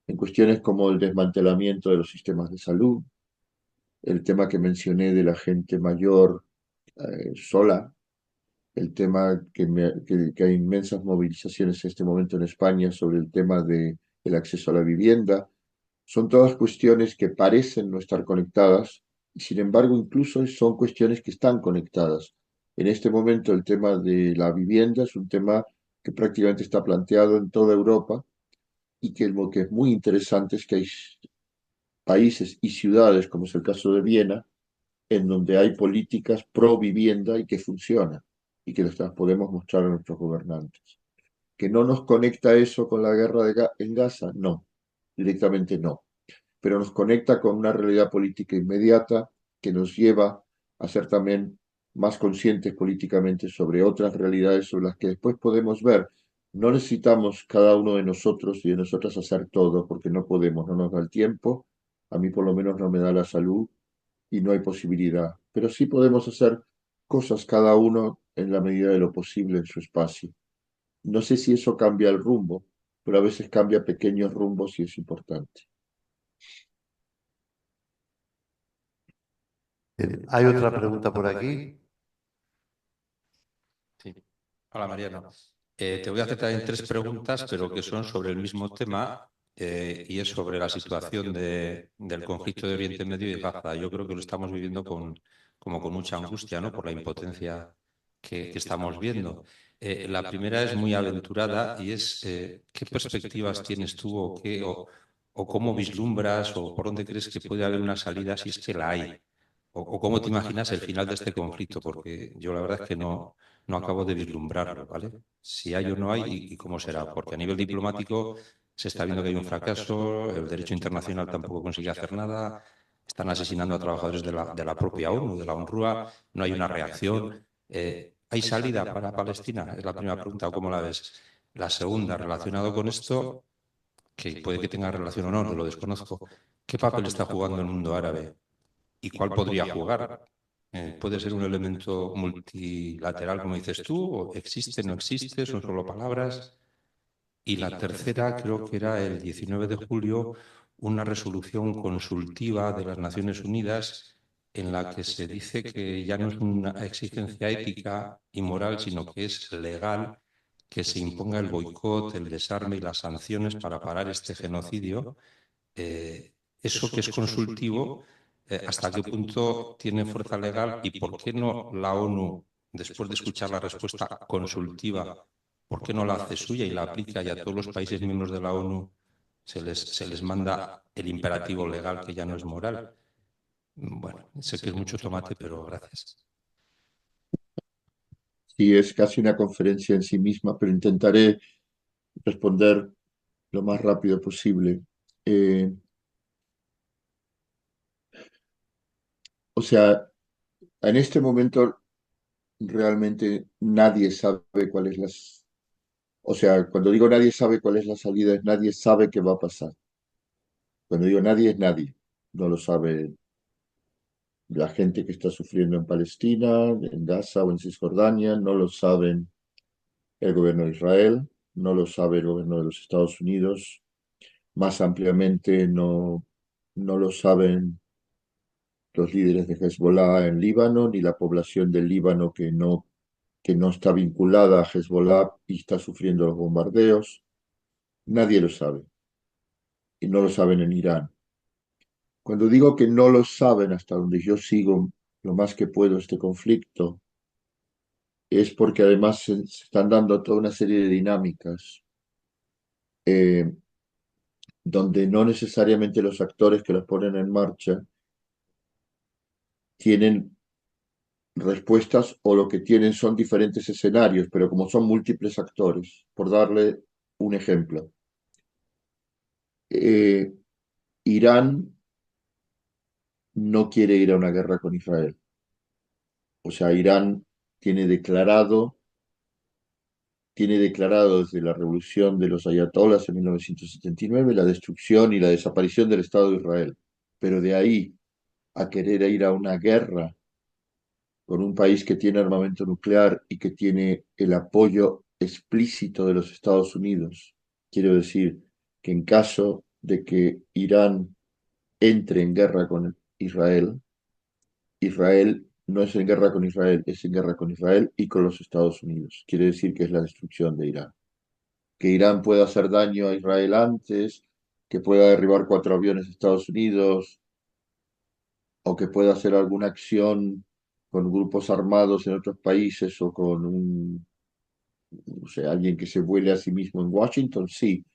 en cuestiones como el desmantelamiento de los sistemas de salud, el tema que mencioné de la gente mayor sola, el tema que hay inmensas movilizaciones en este momento en España sobre el tema del acceso a la vivienda. Son todas cuestiones que parecen no estar conectadas, y sin embargo incluso son cuestiones que están conectadas. En este momento el tema de la vivienda es un tema que prácticamente está planteado en toda Europa, y que lo que es muy interesante es que hay países y ciudades, como es el caso de Viena, en donde hay políticas pro vivienda y que funcionan, y que las podemos mostrar a nuestros gobernantes. ¿Que no nos conecta eso con la guerra en Gaza? No, directamente no, pero nos conecta con una realidad política inmediata que nos lleva a ser también más conscientes políticamente sobre otras realidades sobre las que después podemos ver. No necesitamos cada uno de nosotros y de nosotras hacer todo, porque no podemos, no nos da el tiempo, a mí por lo menos no me da la salud y no hay posibilidad, pero sí podemos hacer cosas cada uno en la medida de lo posible en su espacio. No sé si eso cambia el rumbo, pero a veces cambia pequeños rumbos y es importante. ¿Hay otra pregunta por aquí? Sí. Hola, Mariano. Te voy a hacer también tres preguntas, pero que son sobre el mismo tema, y es sobre la situación del conflicto de Oriente Medio y Gaza. Yo creo que lo estamos viviendo como con mucha angustia, ¿no? Por la impotencia que estamos viendo. La primera es muy aventurada y es ¿qué perspectivas tienes tú o o cómo vislumbras o por dónde crees que puede haber una salida si es que la hay. O cómo te imaginas el final de este conflicto, porque yo la verdad es que no acabo de vislumbrarlo, ¿vale? Si hay o no hay y cómo será, porque a nivel diplomático se está viendo que hay un fracaso, el derecho internacional tampoco consigue hacer nada, están asesinando a trabajadores de la propia ONU, de la UNRWA, no hay una reacción. ¿Hay salida para Palestina? Es la primera pregunta, ¿o cómo la ves? La segunda, relacionado con esto, que puede que tenga relación o no, no lo desconozco, ¿qué papel está jugando el mundo árabe? ¿Y cuál podría jugar? ¿Puede ser un elemento multilateral, como dices tú? ¿O existe, no existe? ¿Son solo palabras? Y la tercera, creo que era el 19 de julio, una resolución consultiva de las Naciones Unidas en la que se dice que ya no es una exigencia ética y moral, sino que es legal que se imponga el boicot, el desarme y las sanciones para parar este genocidio. Eso que es consultivo, ¿hasta qué punto tiene fuerza legal y por qué no la ONU, después de escuchar la respuesta consultiva, por qué no la hace suya y la aplica y a todos los países miembros de la ONU se les manda el imperativo legal que ya no es moral? Bueno, sé que es mucho tomate, pero gracias. Sí, es casi una conferencia en sí misma, pero intentaré responder lo más rápido posible. Eh, o sea, en este momento realmente nadie sabe cuál es o sea, cuando digo nadie sabe cuál es la salida, es nadie sabe qué va a pasar. Cuando digo nadie es nadie. No lo sabe la gente que está sufriendo en Palestina, en Gaza o en Cisjordania, no lo saben el gobierno de Israel, no lo sabe el gobierno de los Estados Unidos, más ampliamente no lo saben los líderes de Hezbollah en Líbano, ni la población del Líbano que no está vinculada a Hezbollah y está sufriendo los bombardeos. Nadie lo sabe. Y no lo saben en Irán. Cuando digo que no lo saben hasta donde yo sigo lo más que puedo este conflicto, es porque además se están dando toda una serie de dinámicas eh, donde no necesariamente los actores que las ponen en marcha tienen respuestas o lo que tienen son diferentes escenarios, pero como son múltiples actores, por darle un ejemplo, eh, Irán no quiere ir a una guerra con Israel. O sea, Irán tiene declarado desde la revolución de los ayatolás en 1979 la destrucción y la desaparición del Estado de Israel. Pero de ahí a querer ir a una guerra con un país que tiene armamento nuclear y que tiene el apoyo explícito de los Estados Unidos, quiero decir que en caso de que Irán entre en guerra con Israel, Israel no es en guerra con Israel, es en guerra con Israel y con los Estados Unidos. Quiere decir que es la destrucción de Irán. Que Irán pueda hacer daño a Israel antes, que pueda derribar 4 aviones de Estados Unidos, o que pueda hacer alguna acción con grupos armados en otros países o con o sea, alguien que se vuele a sí mismo en Washington, sí,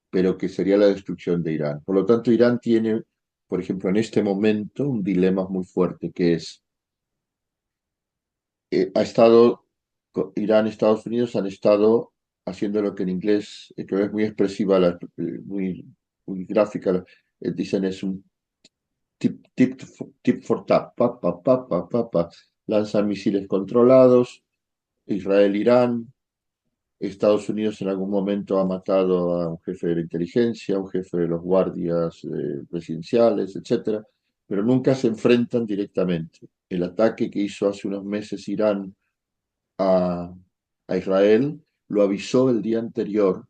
pero que sería la destrucción de Irán. Por lo tanto, Irán tiene, por ejemplo, en este momento un dilema muy fuerte que es ha estado, Irán y Estados Unidos han estado haciendo lo que en inglés, que es muy expresiva, muy gráfica, dicen es un tip for tap, pa. Lanzan misiles controlados, Israel-Irán, Estados Unidos en algún momento ha matado a un jefe de la inteligencia, a un jefe de los guardias presidenciales, etcétera, pero nunca se enfrentan directamente. El ataque que hizo hace unos meses Irán a, a Israel, lo avisó el día anterior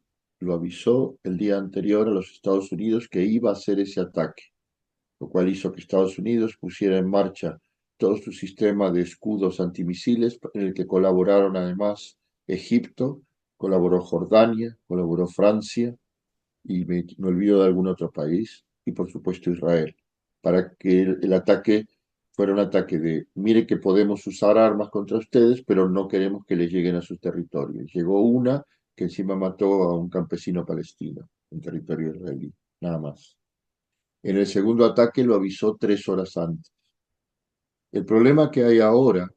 a los Estados Unidos que iba a hacer ese ataque, lo cual hizo que Estados Unidos pusiera en marcha todo su sistema de escudos antimisiles, en el que colaboraron además Egipto, colaboró Jordania, colaboró Francia, y me olvido de algún otro país, y por supuesto Israel, para que el ataque fuera un ataque de, mire que podemos usar armas contra ustedes, pero no queremos que les lleguen a sus territorios. Llegó una que encima mató a un campesino palestino en territorio israelí. nada más. En el segundo ataque lo avisó 3 horas antes. El problema que hay ahora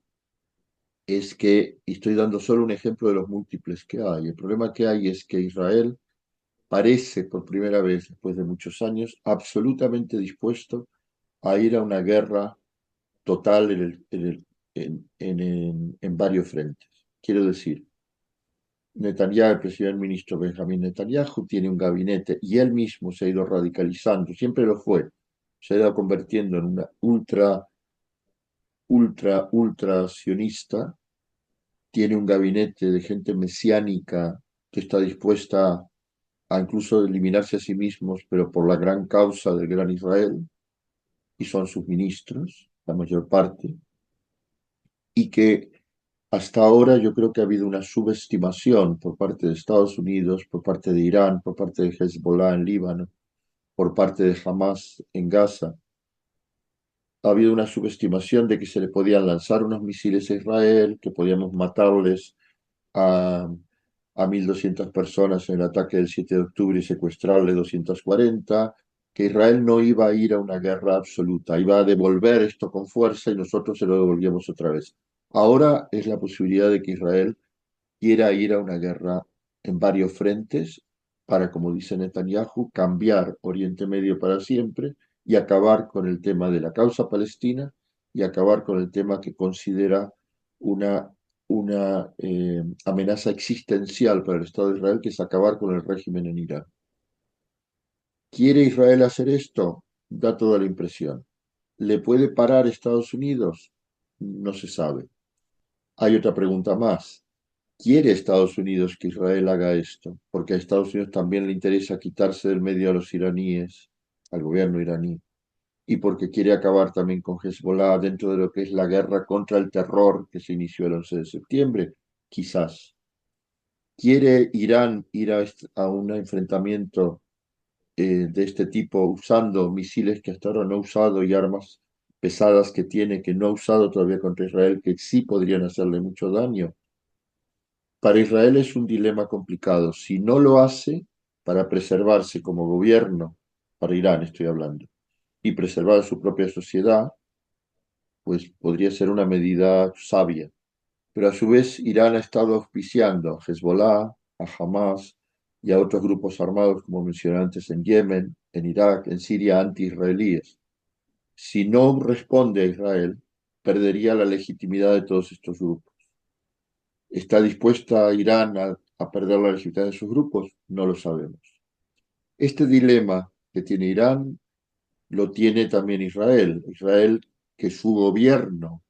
es que, y estoy dando solo un ejemplo de los múltiples que hay, el problema que hay es que Israel parece por primera vez después de muchos años absolutamente dispuesto a ir a una guerra total en varios frentes. Quiero decir, Netanyahu, el primer ministro Benjamín Netanyahu, tiene un gabinete y él mismo se ha ido radicalizando, siempre lo fue, se ha ido convirtiendo en una ultra sionista, tiene un gabinete de gente mesiánica que está dispuesta a incluso eliminarse a sí mismos, pero por la gran causa del gran Israel, y son sus ministros, la mayor parte, y que hasta ahora yo creo que ha habido una subestimación por parte de Estados Unidos, por parte de Irán, por parte de Hezbollah en Líbano, por parte de Hamas en Gaza. Ha habido una subestimación de que se le podían lanzar unos misiles a Israel, que podíamos matarles a, a 1.200 personas en el ataque del 7 de octubre y secuestrarle 240, que Israel no iba a ir a una guerra absoluta, iba a devolver esto con fuerza y nosotros se lo devolvíamos otra vez. Ahora es la posibilidad de que Israel quiera ir a una guerra en varios frentes para, como dice Netanyahu, cambiar Oriente Medio para siempre y acabar con el tema de la causa palestina y acabar con el tema que considera una amenaza existencial para el Estado de Israel, que es acabar con el régimen en Irán. ¿Quiere Israel hacer esto? Da toda la impresión. ¿Le puede parar Estados Unidos? No se sabe. Hay otra pregunta más. ¿Quiere Estados Unidos que Israel haga esto? Porque a Estados Unidos también le interesa quitarse del medio a los iraníes, al gobierno iraní, y porque quiere acabar también con Hezbollah dentro de lo que es la guerra contra el terror que se inició el 11 de septiembre, quizás. ¿Quiere Irán ir a un enfrentamiento de este tipo usando misiles que hasta ahora no ha usado y armas pesadas que tiene, que no ha usado todavía contra Israel, que sí podrían hacerle mucho daño? Para Israel es un dilema complicado. Si no lo hace para preservarse como gobierno, para Irán estoy hablando, y preservar su propia sociedad, pues podría ser una medida sabia. Pero a su vez Irán ha estado auspiciando a Hezbollah, a Hamas y a otros grupos armados, como mencioné antes, en Yemen, en Irak, en Siria, anti-israelíes. Si no responde a Israel, perdería la legitimidad de todos estos grupos. ¿Está dispuesta Irán a perder la legitimidad de sus grupos? No lo sabemos. Este dilema que tiene Irán lo tiene también Israel. Israel, que su gobierno,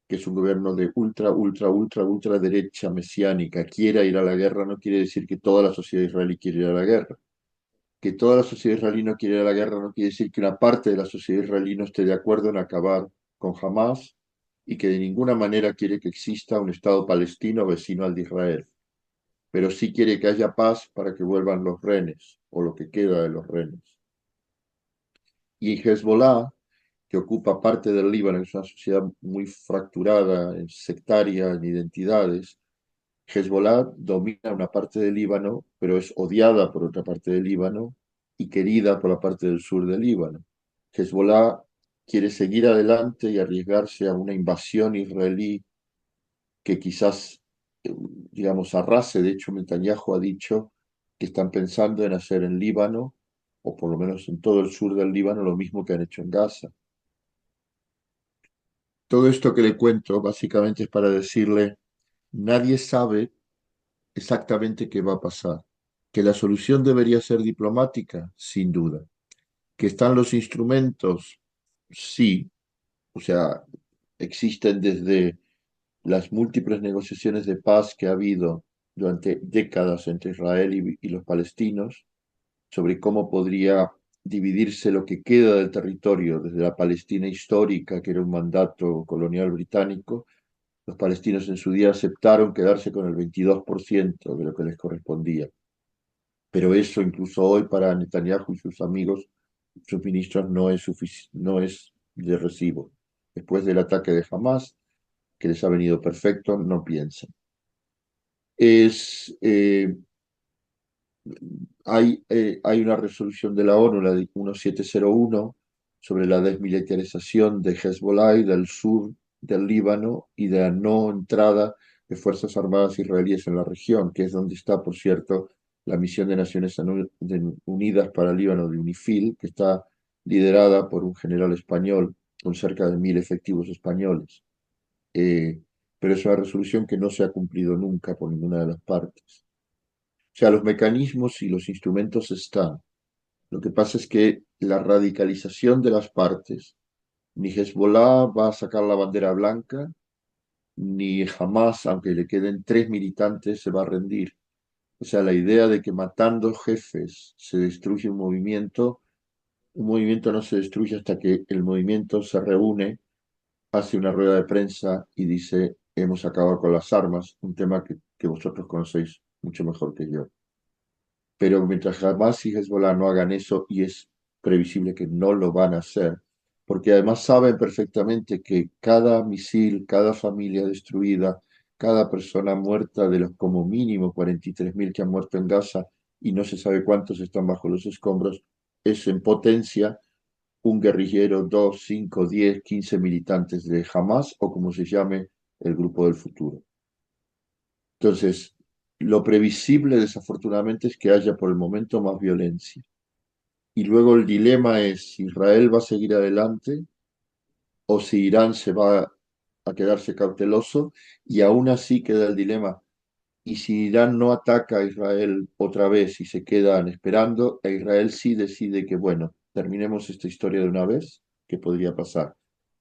que es un gobierno de ultra derecha mesiánica, quiera ir a la guerra, no quiere decir que toda la sociedad israelí quiere ir a la guerra. Que toda la sociedad israelí no quiere ir a la guerra no quiere decir que una parte de la sociedad israelí no esté de acuerdo en acabar con Hamas y que de ninguna manera quiere que exista un Estado palestino vecino al de Israel, pero sí quiere que haya paz para que vuelvan los rehenes, o lo que queda de los rehenes. Y Hezbollah, que ocupa parte del Líbano, es una sociedad muy fracturada, sectaria en identidades. Hezbollah domina una parte del Líbano, pero es odiada por otra parte del Líbano y querida por la parte del sur del Líbano. Hezbollah quiere seguir adelante y arriesgarse a una invasión israelí que quizás, digamos, arrase. De hecho, Netanyahu ha dicho que están pensando en hacer en Líbano, o por lo menos en todo el sur del Líbano, lo mismo que han hecho en Gaza. Todo esto que le cuento básicamente es para decirle, nadie sabe exactamente qué va a pasar. Que la solución debería ser diplomática, sin duda. Que están los instrumentos, sí. O sea, existen desde las múltiples negociaciones de paz que ha habido durante décadas entre Israel y los palestinos sobre cómo podría dividirse lo que queda del territorio desde la Palestina histórica, que era un mandato colonial británico. Los palestinos en su día aceptaron quedarse con el 22% de lo que les correspondía. Pero eso incluso hoy para Netanyahu y sus amigos, sus ministros, no es de recibo. Después del ataque de Hamas, que les ha venido perfecto, no piensan. hay una resolución de la ONU, la de 1701, sobre la desmilitarización de Hezbollah y del sur del Líbano y de la no entrada de Fuerzas Armadas israelíes en la región, que es donde está, por cierto, la misión de Naciones Unidas para el Líbano de UNIFIL, que está liderada por un general español con cerca de 1.000 efectivos españoles. Pero es una resolución que no se ha cumplido nunca por ninguna de las partes. O sea, los mecanismos y los instrumentos están. Lo que pasa es que la radicalización de las partes, ni Hezbollah va a sacar la bandera blanca, ni Hamas, aunque le queden 3 militantes, se va a rendir. O sea, la idea de que matando jefes se destruye un movimiento no se destruye hasta que el movimiento se reúne, hace una rueda de prensa y dice, hemos acabado con las armas, un tema que vosotros conocéis mucho mejor que yo. Pero mientras Hamas y Hezbollah no hagan eso, y es previsible que no lo van a hacer, porque además saben perfectamente que cada misil, cada familia destruida, cada persona muerta de los como mínimo 43.000 que han muerto en Gaza y no se sabe cuántos están bajo los escombros, es en potencia un guerrillero, 2, 5, 10, 15 militantes de Hamas o como se llame el grupo del futuro. Entonces, lo previsible, desafortunadamente, es que haya por el momento más violencia. Y luego el dilema es si Israel va a seguir adelante o si Irán se va a quedarse cauteloso, y aún así queda el dilema. Y si Irán no ataca a Israel otra vez y se quedan esperando, e Israel sí decide que, bueno, terminemos esta historia de una vez, ¿qué podría pasar?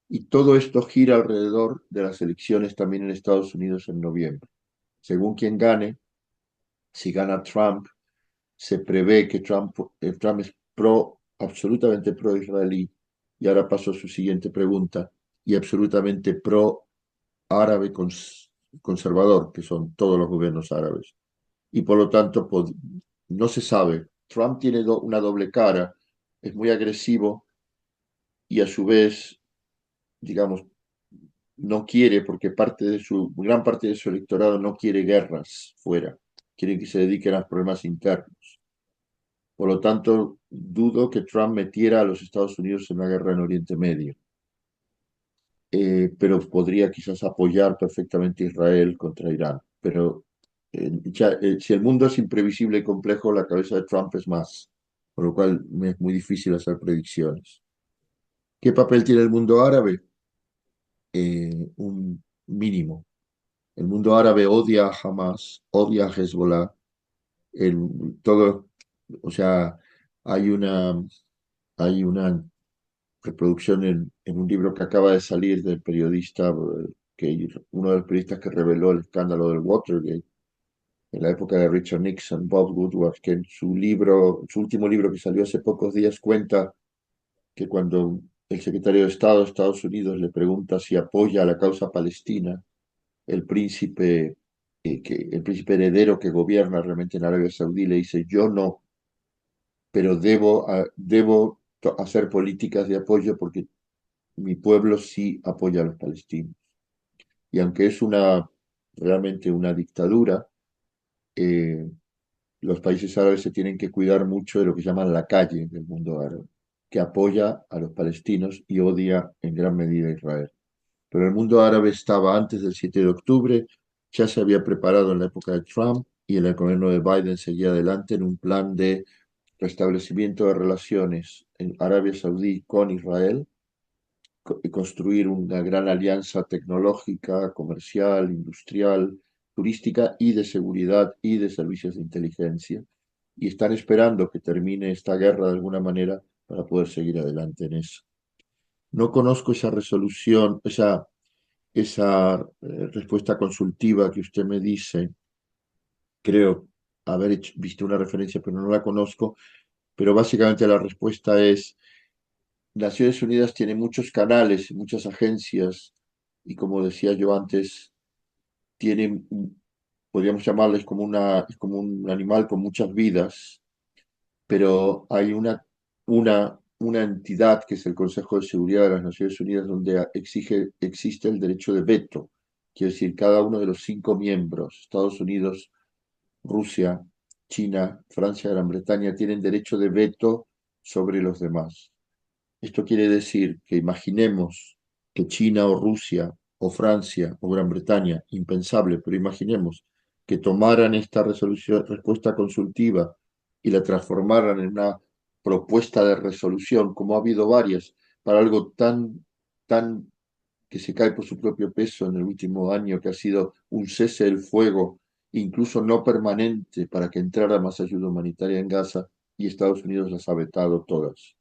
Y todo esto gira alrededor de las elecciones también en Estados Unidos en noviembre. Según quien gane, si gana Trump, se prevé que Trump es absolutamente pro-israelí, y ahora paso a su siguiente pregunta, y absolutamente pro-árabe conservador, que son todos los gobiernos árabes. Y por lo tanto, no se sabe. Trump tiene una doble cara, es muy agresivo y a su vez, digamos, no quiere, porque gran parte de su electorado no quiere guerras fuera, quiere que se dediquen a los problemas internos. Por lo tanto, dudo que Trump metiera a los Estados Unidos en una guerra en Oriente Medio. Pero podría quizás apoyar perfectamente a Israel contra Irán. Pero si el mundo es imprevisible y complejo, la cabeza de Trump es más, por lo cual me es muy difícil hacer predicciones. ¿Qué papel tiene el mundo árabe? Un mínimo. El mundo árabe odia a Hamas, odia a Hezbollah, todo, o sea, hay una, hay una reproducción en un libro que acaba de salir del periodista, uno de los periodistas que reveló el escándalo del Watergate en la época de Richard Nixon, Bob Woodward, que en su último libro que salió hace pocos días, cuenta que cuando el secretario de Estado de Estados Unidos le pregunta si apoya a la causa palestina, el príncipe, el príncipe heredero que gobierna realmente en Arabia Saudí le dice, yo no, pero debo hacer políticas de apoyo porque mi pueblo sí apoya a los palestinos. Y aunque es realmente una dictadura, eh, los países árabes se tienen que cuidar mucho de lo que llaman la calle del mundo árabe, que apoya a los palestinos y odia en gran medida a Israel. Pero el mundo árabe estaba antes del 7 de octubre, ya se había preparado en la época de Trump, y el gobierno de Biden seguía adelante en un plan de restablecimiento de relaciones en Arabia Saudí con Israel, construir una gran alianza tecnológica, comercial, industrial, turística y de seguridad y de servicios de inteligencia. Y están esperando que termine esta guerra de alguna manera para poder seguir adelante en eso. No conozco esa resolución, esa respuesta consultiva que usted me dice. Creo haber visto una referencia, pero no la conozco. Pero básicamente la respuesta es: Naciones Unidas tiene muchos canales, muchas agencias, y como decía yo antes, tiene, podríamos llamarles es como un animal con muchas vidas, pero hay una entidad que es el Consejo de Seguridad de las Naciones Unidas, donde existe el derecho de veto. Quiere decir, cada uno de los 5 miembros, Estados Unidos, Rusia, China, Francia, Gran Bretaña tienen derecho de veto sobre los demás. Esto quiere decir que imaginemos que China o Rusia o Francia o Gran Bretaña, impensable, pero imaginemos que tomaran esta respuesta consultiva y la transformaran en una propuesta de resolución, como ha habido varias, para algo tan que se cae por su propio peso en el último año, que ha sido un cese del fuego, incluso no permanente, para que entrara más ayuda humanitaria en Gaza, y Estados Unidos las ha vetado todas.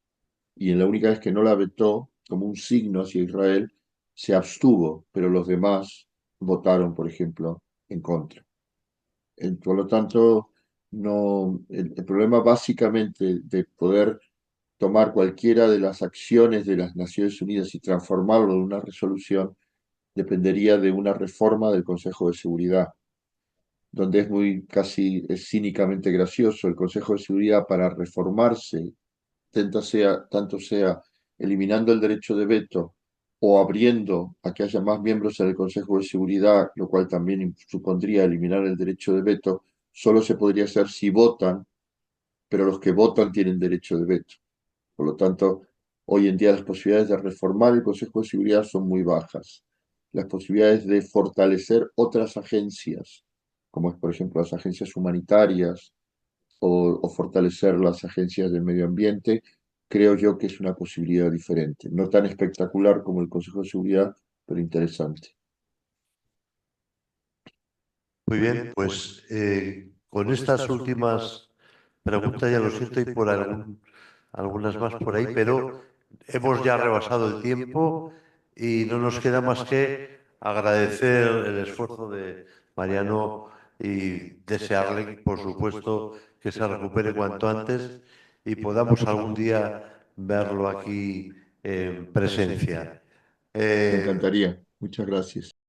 Y en la única vez que no la vetó, como un signo hacia Israel, se abstuvo, pero los demás votaron, por ejemplo, en contra. Por lo tanto, no, el problema básicamente de poder tomar cualquiera de las acciones de las Naciones Unidas y transformarlo en una resolución dependería de una reforma del Consejo de Seguridad, donde es muy casi es cínicamente gracioso. El Consejo de Seguridad, para reformarse, tanto sea eliminando el derecho de veto o abriendo a que haya más miembros en el Consejo de Seguridad, lo cual también supondría eliminar el derecho de veto, solo se podría hacer si votan, pero los que votan tienen derecho de veto. Por lo tanto, hoy en día las posibilidades de reformar el Consejo de Seguridad son muy bajas. Las posibilidades de fortalecer otras agencias, como es por ejemplo las agencias humanitarias o fortalecer las agencias del medio ambiente, creo yo que es una posibilidad diferente. No tan espectacular como el Consejo de Seguridad, pero interesante. Muy bien, pues con estas últimas preguntas, ya lo siento, y por algunas más por ahí, pero hemos ya rebasado el tiempo y no nos queda más que agradecer el esfuerzo de Mariano y desearle, por supuesto, que se recupere cuanto antes y podamos algún día verlo aquí en presencia. Me encantaría. Muchas gracias.